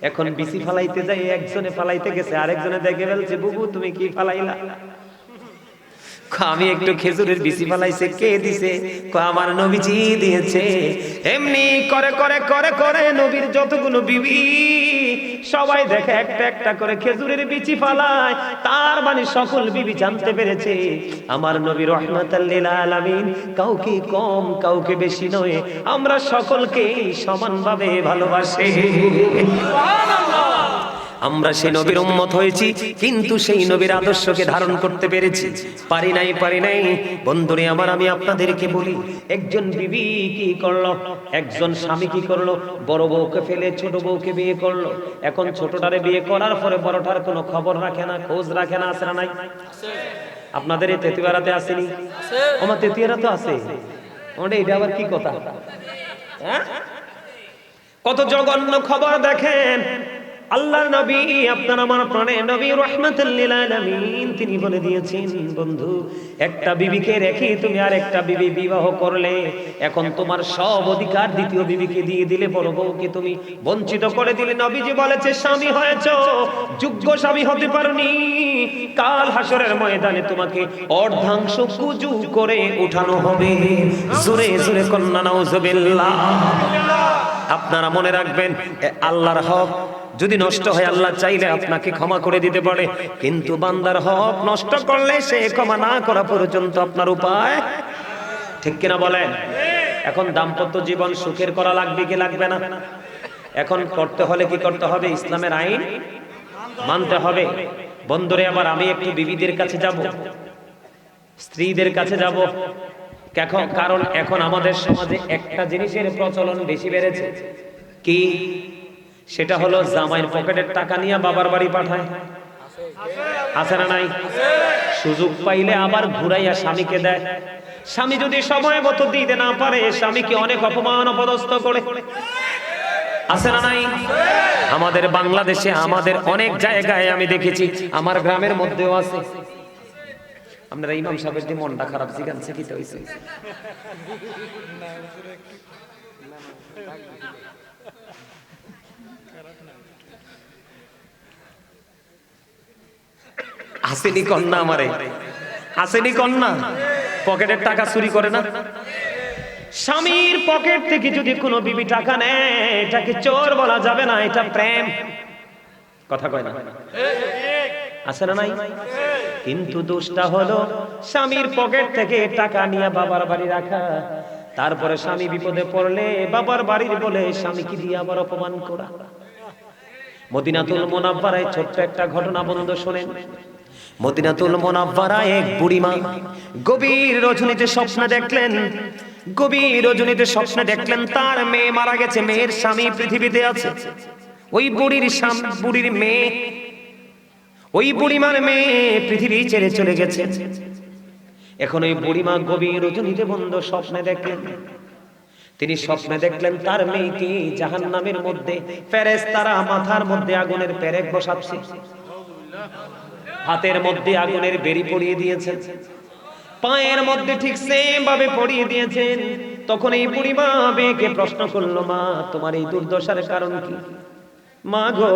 S1: এখন বিচি ফালাইতে যাই একজনে ফালাইতে গেছে, আরেকজনে দেখে বলছে বুবু তুমি কি ফালাইলা? আমি একটু খেজুরের বিচি ফালাইছে। কে দিছে? আমার নবীজি দিয়েছে। এমনি করে করে করে করে নবীর যতগুলো বিবি সবাই দেখে একটা একটা করে খেজুরের বিচি ফালায়। তার মানে সকল বিবি জানতে পেরেছে আমার নবী রাহমাতাল লিল আলামিন কাউকে কম কাউকে বেশি নয়, আমরা সকলকে সমানভাবে ভালোবাসি। আমরা সেই নবীর উম্মত হয়েছি, কিন্তু সেই নবীর আদর্শকে ধারণ করতে পেরেছি? পারি নাই। বন্ধুরে আমার, আমি আপনাদেরকে বলি, একজন বিবি কি করলো, একজন স্বামী কি করলো, বড় বউকে ফেলে ছোট বউকে বিয়ে করলো। এখন ছোটটারে বিয়ে করার পরে বড়টার কোনো খবর রাখে না, খোঁজ রাখে না। আছে না নাই? আপনাদের এই তেতুয়ারাতে আসেনি? আমার তেতুয়ারা তো আছে। এটা আবার কি কথা? হ্যাঁ, কত জঘন্য খবর দেখেন। আল্লাহর নবী, আপনার আমার প্রাণের নবী রাহমাতুল লিল আলামিন, তিনি বলে দিয়েছেন বন্ধু, একটা বিবিকে রেখে তুমি আর একটা বিবি বিবাহ করলে এখন তোমার সব অধিকার দ্বিতীয় বিবিকে দিয়ে দিলে, বড় বউকে তুমি বঞ্চিত করে দিলে। নবীজি বলেছে স্বামী হয়েছো, যোগ্য স্বামী হতে পারোনি, কাল হাসরের ময়দানে তোমাকে অর্ধাংশ কুজু করে উঠানো হবে। জোরে জোরে কন্যা নাউজুবিল্লাহ। আপনারা মনে রাখবেন, আল্লাহর হক যদি নষ্ট হয় আল্লাহ চাইলে আপনাকে ক্ষমা করে দিতে পারে, কিন্তু বান্দার হক নষ্ট করলে সে ক্ষমা না করা পর্যন্ত আপনার উপায়। ঠিক কিনা বলেন? এখন দাম্পত্য জীবন সুখের করা লাগবে কি লাগবে না? এখন করতে হলে কি করতে হবে? ইসলামের আইন মানতে হবে। বন্ধুরে আবার, আমি একটু বিবিদের কাছে যাব, স্ত্রীদের কাছে যাব। কারণ এখন আমাদের সমাজে একটা জিনিসের প্রচলন বেশি বেড়েছে। কি? সেটা হলো জামাইয়ের পকেটের টাকা নিয়ে বাবার বাড়ি পাঠায়। আছে না নাই? সুযোগ পাইলে আবার ঘুরাইয়া স্বামীকে দেয়। স্বামী যদি সময় মতো দিতে না পারে, স্বামীকে অনেক অপমান অপদস্থ করে। আছে না নাই? আমাদের বাংলাদেশে, আমাদের অনেক জায়গায় আমি দেখেছি, আমার গ্রামের মধ্যেও আছে। আপনারা ইমাম সাহেবের যে মনটা খারাপ জিগানছে কি হইছে? আসেনি কন্যা, আমারে আসেনি কন্যা, পকেটের টাকা চুরি করে না? স্বামীর পকেট থেকে যদি কোনো বিবি টাকা নেয়, এটাকে চোর বলা যাবে না, এটা প্রেম। কথা কয় না? আছে না নাই? কিন্তু দোষটা হলো স্বামীর পকেট থেকে টাকা নিয়ে বাবার বাড়ি রাখা, তারপরে স্বামী বিপদে পড়লে বাবার বাড়ির বলে স্বামীকে দিয়ে আবার অপমান করা। মদিনাতুল মুনাওয়ারায় ছোট্ট একটা ঘটনা বন্ধু শোনেন। মদিনাতুল মুনাওয়ারায় এক বুড়িমা গভীর রজনীতে স্বপ্নে দেখলেন, গভীর রজনীতে স্বপ্নে দেখলেন তার মেয়ে মারা গেছে, মেয়ের স্বামী পৃথিবীতে আছে। ওই বুড়ির মেয়ে, ওই বুড়িমার মেয়ে পৃথিবী ছেড়ে চলে গেছে। এখন ওই বুড়িমা গভীর রজনীতে বন্ধু স্বপ্নে দেখলেন, তিনি স্বপ্নে দেখলেন তার মেয়েকে জাহান্নামের মধ্যে ফেরেশতারা মাথার মধ্যে আগুনের পেরেক বসাচ্ছে, হাতের মধ্যে আগুনের বেড়ি পরিয়ে দিয়েছেন, পায়ের মধ্যে ঠিক সেম ভাবে পরিয়ে দিয়েছেন। তখন এই বুড়িমা মেয়েকে প্রশ্ন করলো, মা তোমার এই দুর্দশার কারণ কি? মা গো,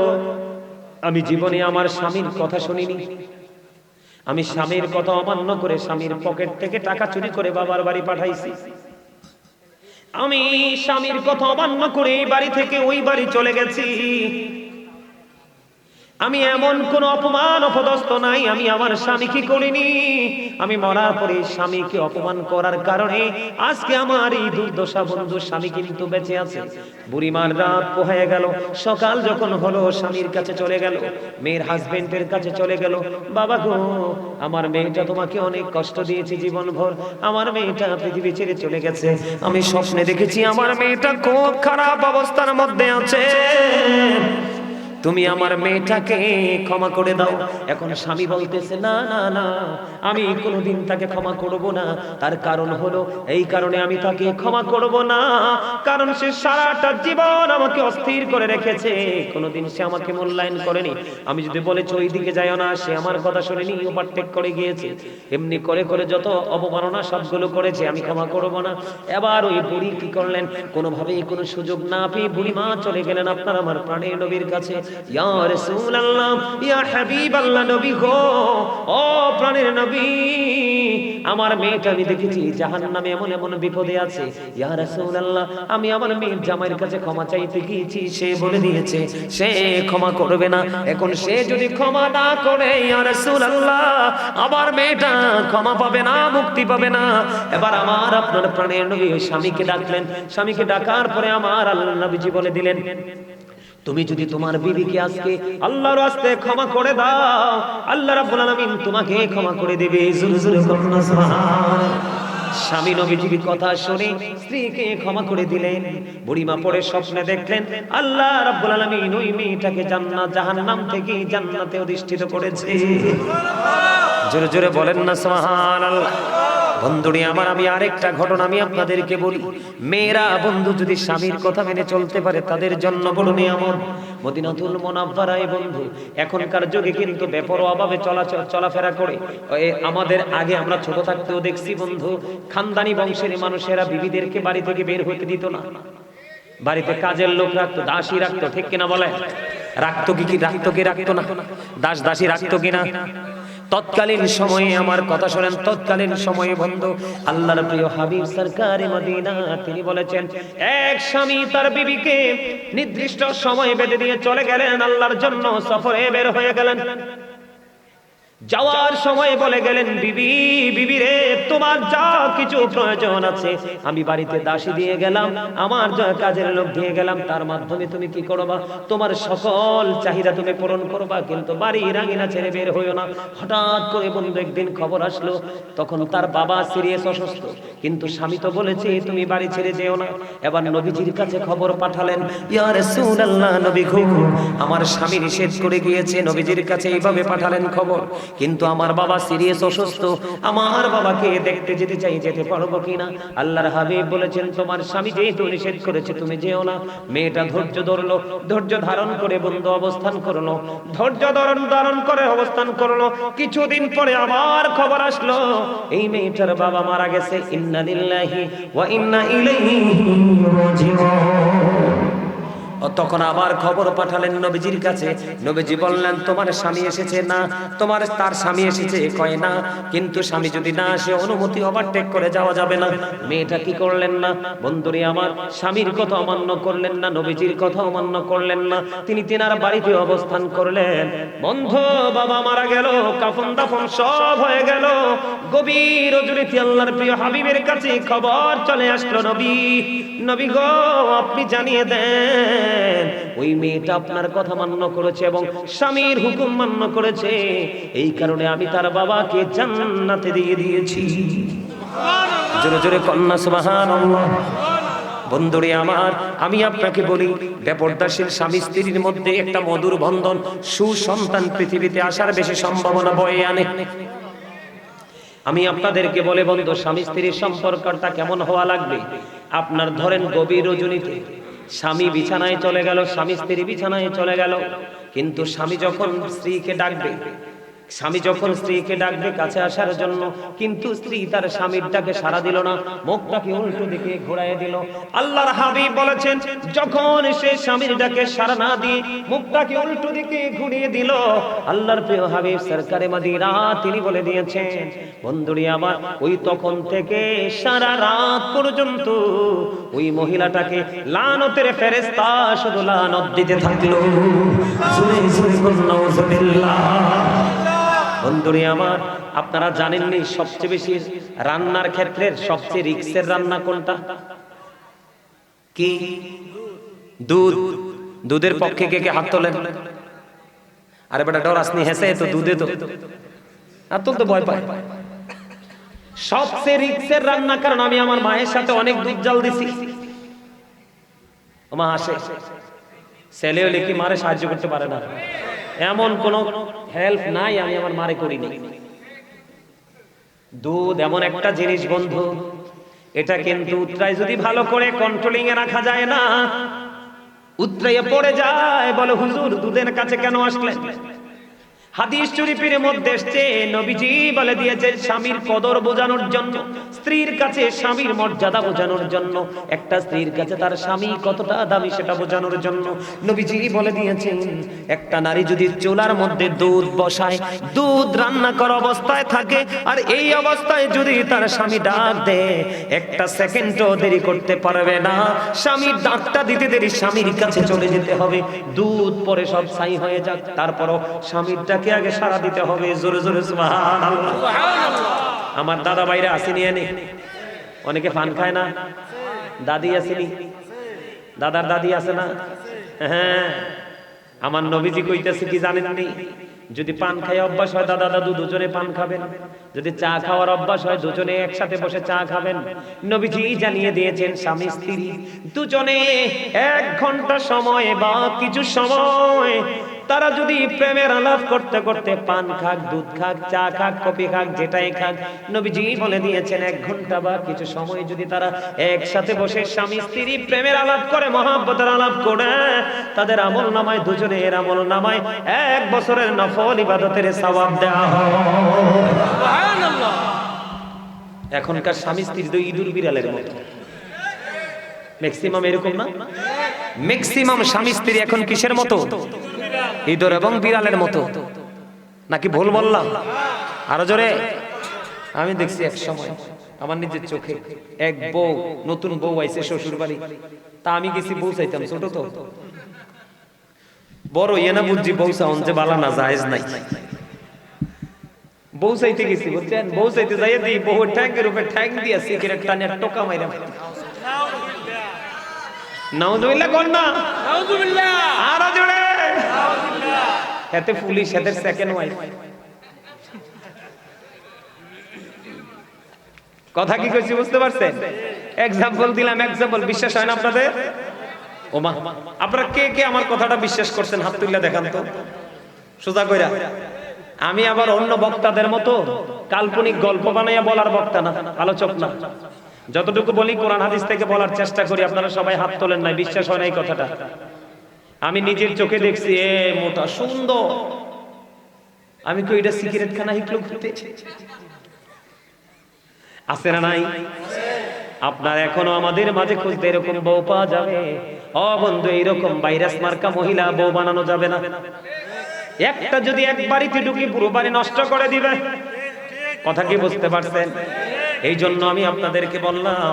S1: আমি জীবনে আমার স্বামীর কথা শুনিনি, আমি স্বামীর কথা অমান্য করে স্বামীর পকেট থেকে টাকা চুরি করে বাবার বাড়ি পাঠাইছি, আমি স্বামীর কথা অমান্য করে এই বাড়ি থেকে ওই বাড়ি চলে গেছি, আমি এমন কোন অপমান অপদস্থ নাই, আমি আমার স্বামীকে করিনি, আমি মরার পরে স্বামীকে অপমান করার কারণে আজকে আমার এই দুর্দশা। বন্ধু, স্বামী কিন্তু বেঁচে আছে। বুড়িমার রাত পোহায় গেল, সকাল যখন হলো স্বামীর কাছে চলে গেল, মেয়ের হাজবেন্ডের কাছে চলে গেল, বাবা গো আমার মেয়েটা তোমাকে অনেক কষ্ট দিয়েছে জীবনভর, আমার মেয়েটা পৃথিবী ছেড়ে চলে গেছে, আমি স্বপ্নে দেখেছি আমার মেয়েটা খুব খারাপ অবস্থার মধ্যে আছে, তুমি আমার মেয়েটাকে ক্ষমা করে দাও। এখন স্বামী বলতেছে না না না, আমি কোনোদিন তাকে ক্ষমা করব না। তার কারণ হলো এই কারণে আমি তাকে ক্ষমা করব না, কারণ সে সারাটা জীবন আমাকে অস্থির করে রেখেছে, কোনোদিন সে আমাকে মূল্যায়ন করেনি। আমি যদি বলেছি ওই দিকে যাইও না, সে আমার কথা শুনেনি, ওভারটেক করে গিয়েছে। এমনি করে করে যত অবমাননা সবগুলো করেছে, আমি ক্ষমা করব না। এবার ওই বুড়ি কি করলেন, কোনোভাবেই কোনো সুযোগ না পেয়ে বুড়ি মা চলে গেলেন আপনার আমার প্রাণের নবীর কাছে। ইয়া রাসূলুল্লাহ, ইয়া হাবিবাল্লাহ, নবী গো, ও প্রাণের নবী, আমার মেয়েটা আমি দেখেছি জাহান্নামে এমন এমন বিপদে আছে। ইয়া রাসূলুল্লাহ, আমি আমার মেয়ের জামাইয়ের কাছে ক্ষমা চাইতে গিয়েছি, সে বলে দিয়েছে সে ক্ষমা করবে না। এখন সে যদি ক্ষমা না করে ইয়া রাসূলুল্লাহ, আমার মেয়েটা ক্ষমা পাবে না, মুক্তি পাবে না। এবার আমার আপনার প্রাণের নবী ওই স্বামীকে ডাকলেন। স্বামীকে ডাকার পরে আমার আল্লাহ নবীজি বলে দিলেন, তুমি যদি তোমার বিবিকে আজকে আল্লাহর রাস্তায় ক্ষমা করে দাও, আল্লাহ রাব্বুল আলামিন তোমাকে ক্ষমা করে দেবে। জোরে জোরে বলুন সুবহানাল্লাহ। স্বামী নবীজির কথা শুনে স্ত্রীকে ক্ষমা করে দিলেন। বুড়িমা পরে স্বপ্নে দেখলেন আল্লাহ রাব্বুল আলামিন ওই মেয়েটাকে জান্নাত জাহান্নাম থেকে জান্নাতে অধিষ্ঠিত করেছে। জোরে জোরে বলেন না সুবহানাল্লাহ। বন্ধুরে আমার, আমি আরেকটা ঘটনা আমি আপনাদেরকে বলি। মেয়েরা বন্ধু যদি স্বামীর কথা মেনে চলতে পারে তাদের জন্য বড় নিয়ামত। মদিনাতুল মুনাওয়ারায় বন্ধু এখনকার যুগে কিন্তু বেপরোয়াভাবে চলাফেরা করে। আমাদের আগে আমরা ছোট থাকতেও দেখছি বন্ধু, খানদানি বংশের মানুষেরা বিবিদেরকে বাড়ি থেকে বের হতে দিত না। বাড়িতে কাজের লোক রাখতো, দাসী রাখতো, ঠিক কিনা বলে? রাখতো কি রাখতো কি রাখতো না? দাস দাসী রাখতো কিনা? তৎকালীন সময়ে আমার কথা শোনেন, তৎকালীন সময়ে বন্ধু আল্লাহর প্রিয় হাবিব সরকারে মদিনা তিনি বলেছেন, এক স্বামী তার বিবিকে নির্দিষ্ট সময় বেঁধে দিয়ে চলে গেলেন আল্লাহর জন্য, সফরে বের হয়ে গেলেন। যাওয়ার সময় বলে গেলেন, বিবি বিবি রে, তোমার যা কিছু প্রয়োজন আছে আমি বাড়িতে দাসী দিয়ে গেলাম, আমার যা কাজের লোক দিয়ে গেলাম, তার মাধ্যমে তুমি কি করবা, তোমার সকল চাহিদা তুমি পূরণ করবা, কিন্তু বাড়ির আঙিনা ছেড়ে বের হইও না। হঠাৎ করে বন্ধু একদিন খবর আসলো, তখন তার বাবা সিরিয়াস অসুস্থ, কিন্তু স্বামী তো বলেছে তুমি বাড়ি ছেড়ে যেও না। এবার নবীজির কাছে খবর পাঠালেন, ইয়া রাসূলুল্লাহ, নবী গো, আমার স্বামী নিষেধ করে গিয়েছে। নবীজির কাছে এইভাবে পাঠালেন খবর, কিন্তু আমার বাবা সিরিয়াস অসুস্থ, আমার বাবাকে দেখতে যেতে চাই, যেতে পারবো কিনা? আল্লাহর হাবিব বলেছেন, তোমার স্বামী যেহেতু নিষেধ করেছে তুমি যেও না। মেয়েটা ধৈর্য ধরলো, ধৈর্য ধারণ করে বন্ধু অবস্থান করলো, ধৈর্য ধারণ করে অবস্থান করলো। কিছুদিন পরে আমার খবর আসলো এই মেয়েটার বাবা মারা গেছে। ইন্না লিল্লাহি ওয়া ইন্না ইলাইহি রাজিউন। তখন আবার খবর পাঠালেন নবীজির কাছে। নবীজি বললেন, তোমার স্বামী এসেছে না? তার স্বামী এসেছে, কয় না, কিন্তু স্বামী যদি না আসে অনুমতি ওভারটেক করে যাওয়া যাবে না। মেয়েটা কি করলেন না বন্ধুরে আমার, স্বামীর কথা অমান্য করলেন না, নবীজির কথা অমান্য করলেন না, তিনি তেনার বাড়িতে অবস্থান করলেন। বন্ধু বাবা মারা গেল, কাফন দাফন সব হয়ে গেল। গভীর রজনীতে আল্লাহর প্রিয় হাবিবের কাছে খবর চলে আসলো, নবী গো, আপনি জানিয়ে দেন ওই মেয়েটা আপনার কথা মান্য করেছে এবং স্বামীর হুকুম মান্য করেছে, এই কারণে আমি তার বাবাকে জান্নাতে দিয়ে দিয়েছি। জোরে জোরে কন্যা সুবহানাল্লাহ। বন্ধুরে আমার, আমি আপনাকে বলি, বেপরদাশীল স্বামী স্ত্রীর মধ্যে একটা মধুর বন্ধন, সুসন্তান পৃথিবীতে আসার বেশি সম্ভাবনা বয়ে আনে। আমি আপনাদেরকে বলে বন্ধু, স্বামী স্ত্রীর সম্পর্কটা কেমন হওয়া লাগবে? আপনার ধরেন গভীর রজনীতে স্বামী বিছানায় চলে গেল, স্বামী স্ত্রী বিছানায় চলে গেল, কিন্তু স্বামী যখন স্ত্রীকে ডাকবে কাছে আসার জন্য, কিন্তু স্ত্রী তার স্বামীর ডাকে সাড়া দিল না, মুখটাকে উল্টো দিকে ঘোরায় দিল। আল্লাহর হাবিব বলেছেন, যখন সে স্বামীর ডাকে সাড়া না দিয়ে মুখটাকে উল্টো দিকে ঘুরিয়ে দিল, আল্লাহর প্রিয় হাবিব সরকারে মদিনা তিনি বলে দিয়েছেন, বন্ধুরি আমার, ওই তখন থেকে সারা রাত পর্যন্ত ওই মহিলাটাকে লানতের ফেরেশতা শুধু লানত দিতে থাকলো। জোরে জোরে বলুন নাউজুবিল্লাহ। বন্ধুরে আমার, আপনারা জানেননি সবচেয়ে বেশি রান্নার ক্ষেত্রে সবচেয়ে রিস্কের রান্না কোনটা? কি? দুধ। দুধের পক্ষে কে কে হাত তোলেন? আরে বেটা ডর আসনি, হেসে তো দুধে তো আর তো ভয় পায়। সবচেয়ে রিস্কের রান্না, কারণ আমি আমার মায়ের সাথে অনেক দুধ জাল দিছি। মা আসে, ছেলে হলে কি মারে সাহায্য করতে পারে না? এমন কোন হেল্প নাই আমি আমার মারে করিনি। দুধ এমন একটা জিনিস বন্ধু, এটা কিন্তু উতরাই যদি ভালো করে কন্ট্রোলিং এ রাখা যায় না, উতরাইয়ে পড়ে যায়। বলে হুজুর দুধের কাছে কেন আসলেন? হাদিস শরীফের মধ্যে এসেছে নবীজি বলে দিয়েছেন স্বামীর কদর বোঝানোর জন্য, স্ত্রীর কাছে স্বামীর মর্যাদা বোঝানোর জন্য, একটা স্ত্রীর কাছে তার স্বামী কতটা দামি সেটা বোঝানোর জন্য নবীজি বলে দিয়েছেন একটা নারী যদি চুলার মধ্যে দুধ বসায়, দুধ রান্না করা অবস্থায় থাকে, আর এই অবস্থায় যদি তার স্বামী ডাক দেয়, একটা সেকেন্ডও দেরি করতে পারবে না। স্বামীর ডাকটা দিতে দেরি স্বামীর কাছে চলে যেতে হবে। দুধ পরে সব ছাই হয়ে যাক, তারপরও স্বামীরটা আগে সারা দিতে হবে। জোরে জোরে সুবহানাল্লাহ। আমার দাদা ভাইরা আসেনি, এনে অনেকে পান খায় না, দাদি আসেনি, দাদার দাদি আছে না? হ্যাঁ, আমার নবীজি কইতেছে কি জানেননি? যদি পান খায় অভ্যাস হয় দাদা দাদু দুজনে পান খাবেন, যদি চা খাওয়ার অভ্যাস হয় দুজনে একসাথে বসে চা খাবেন। নবীজি জানিয়ে দিয়েছেন স্বামী স্ত্রী দুজনে 1 ঘন্টা সময় বা কিছু সময় তারা যদি প্রেমের আলাপ করতে করতে পান খাক, দুধ খাক, চা খাক, কফি খাক, যেটাই খাক, নবীজি বলে দিয়েছেন 1 ঘন্টা বা কিছু সময় যদি তারা একসাথে বসে স্বামী স্ত্রী প্রেমের আলাপ করে, মহব্বতের আলাপ করে, তাদের আমল নামায়, দুজনের আমল নামায় 1 বছরের নফল ইবাদতের সওয়াব দেওয়া হয়। সুবহানাল্লাহ। এখনকার স্বামী স্ত্রী তো ইঁদুর বিড়ালের মতো, ম্যাক্সিমাম এরকম না? ম্যাক্সিমাম স্বামী স্ত্রী এখন কিসের মতো? ইঁদুর এবং বিড়ালের মতো। নাকি ভুল বললাম? আরো জোরে। আমি দেখছি এক সময় আমার নিজের চোখে এক বউ, নতুন বউ আইছে শ্বশুর বাড়ি, তা আমি গেছি বউ চাইতাম, ছোট তো বড় ইয়ে না বুঝছি, বউ চাউন যে বালা না জায়েজ নাই। বউ চাইতে গেছি বুঝছেন, বউ চাইতে যাইয়ে দিই বউ ট্যাঙ্কের উপরে ঠ্যাং দিয়া সিগারেট টানে টোকা মাইরা। নাউজুবিল্লাহ কোন না? নাউজুবিল্লাহ। আরো জোরে। নাউজুবিল্লাহ। এতে পুলিশ এদের সেকেন্ড ওয়াইফ। কথা কি কইছি বুঝতে পারছেন? এক্সাম্পল দিলাম, এক্সাম্পল। বিশ্বাস হয় না আপনাদের? ওমা, আপনারা কে কে আমার কথাটা বিশ্বাস করছেন হাত তুলে দেখান তো সোজা কইরা। আমি আবার অন্য বক্তাদের মতো কাল্পনিক গল্প বানাইয়া বলার বক্তা না, আলোচক না। যতটুকু বলি কোরআন হাদিস থেকে বলার চেষ্টা করি। আপনারা সবাই হাত তোলেন নাই, বিশ্বাস হয় না এই কথাটা। আমি নিজের চোখে দেখছি, এ মোটা সুন্দর। আমি কই এটা সিগারেট খানা হিকলো ঘুরতে আছে না নাই? আপনার এখনো আমাদের মাঝে খুঁজতে এরকম বউ পাওয়া যাবে? ও বন্ধু, এইরকম ভাইরাস মার্কা মহিলা বউ বানানো যাবে না। একটা যদি এক বাড়িতে ঢুকি পুরো বাড়ি নষ্ট করে দিবে। কথা কি বুঝতে পারছেন? এই জন্য আমি আপনাদেরকে বললাম,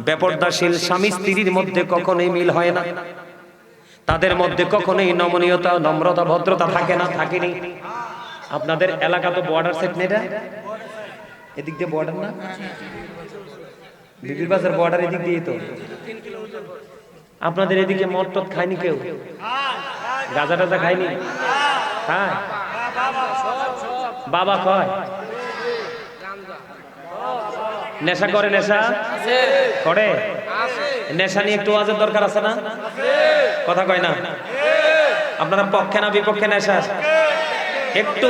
S1: বেপরদাশীল স্বামী স্ত্রীর মধ্যে কখনোই মিল হয় না, তাদের মধ্যে কখনোই নমনীয়তা, নম্রতা, ভদ্রতা থাকে না, থাকেনি। আপনাদের এলাকা তো বর্ডার সেট নেই, এদিক দিয়ে বর্ডার না? বিবির বাজার বর্ডার এদিক দিয়ে তো। আপনাদের এদিকে মদ টদ খায়নি কেউ? গাঁজা টাজা খায়নি? হ্যাঁ, বাবা কয় নেশা করে? নেশা করে? নেশা নিয়ে একটু ওয়াজের দরকার আছে না? কথা কয় না? আপনারা পক্ষে না বিপক্ষে নেশা? একটু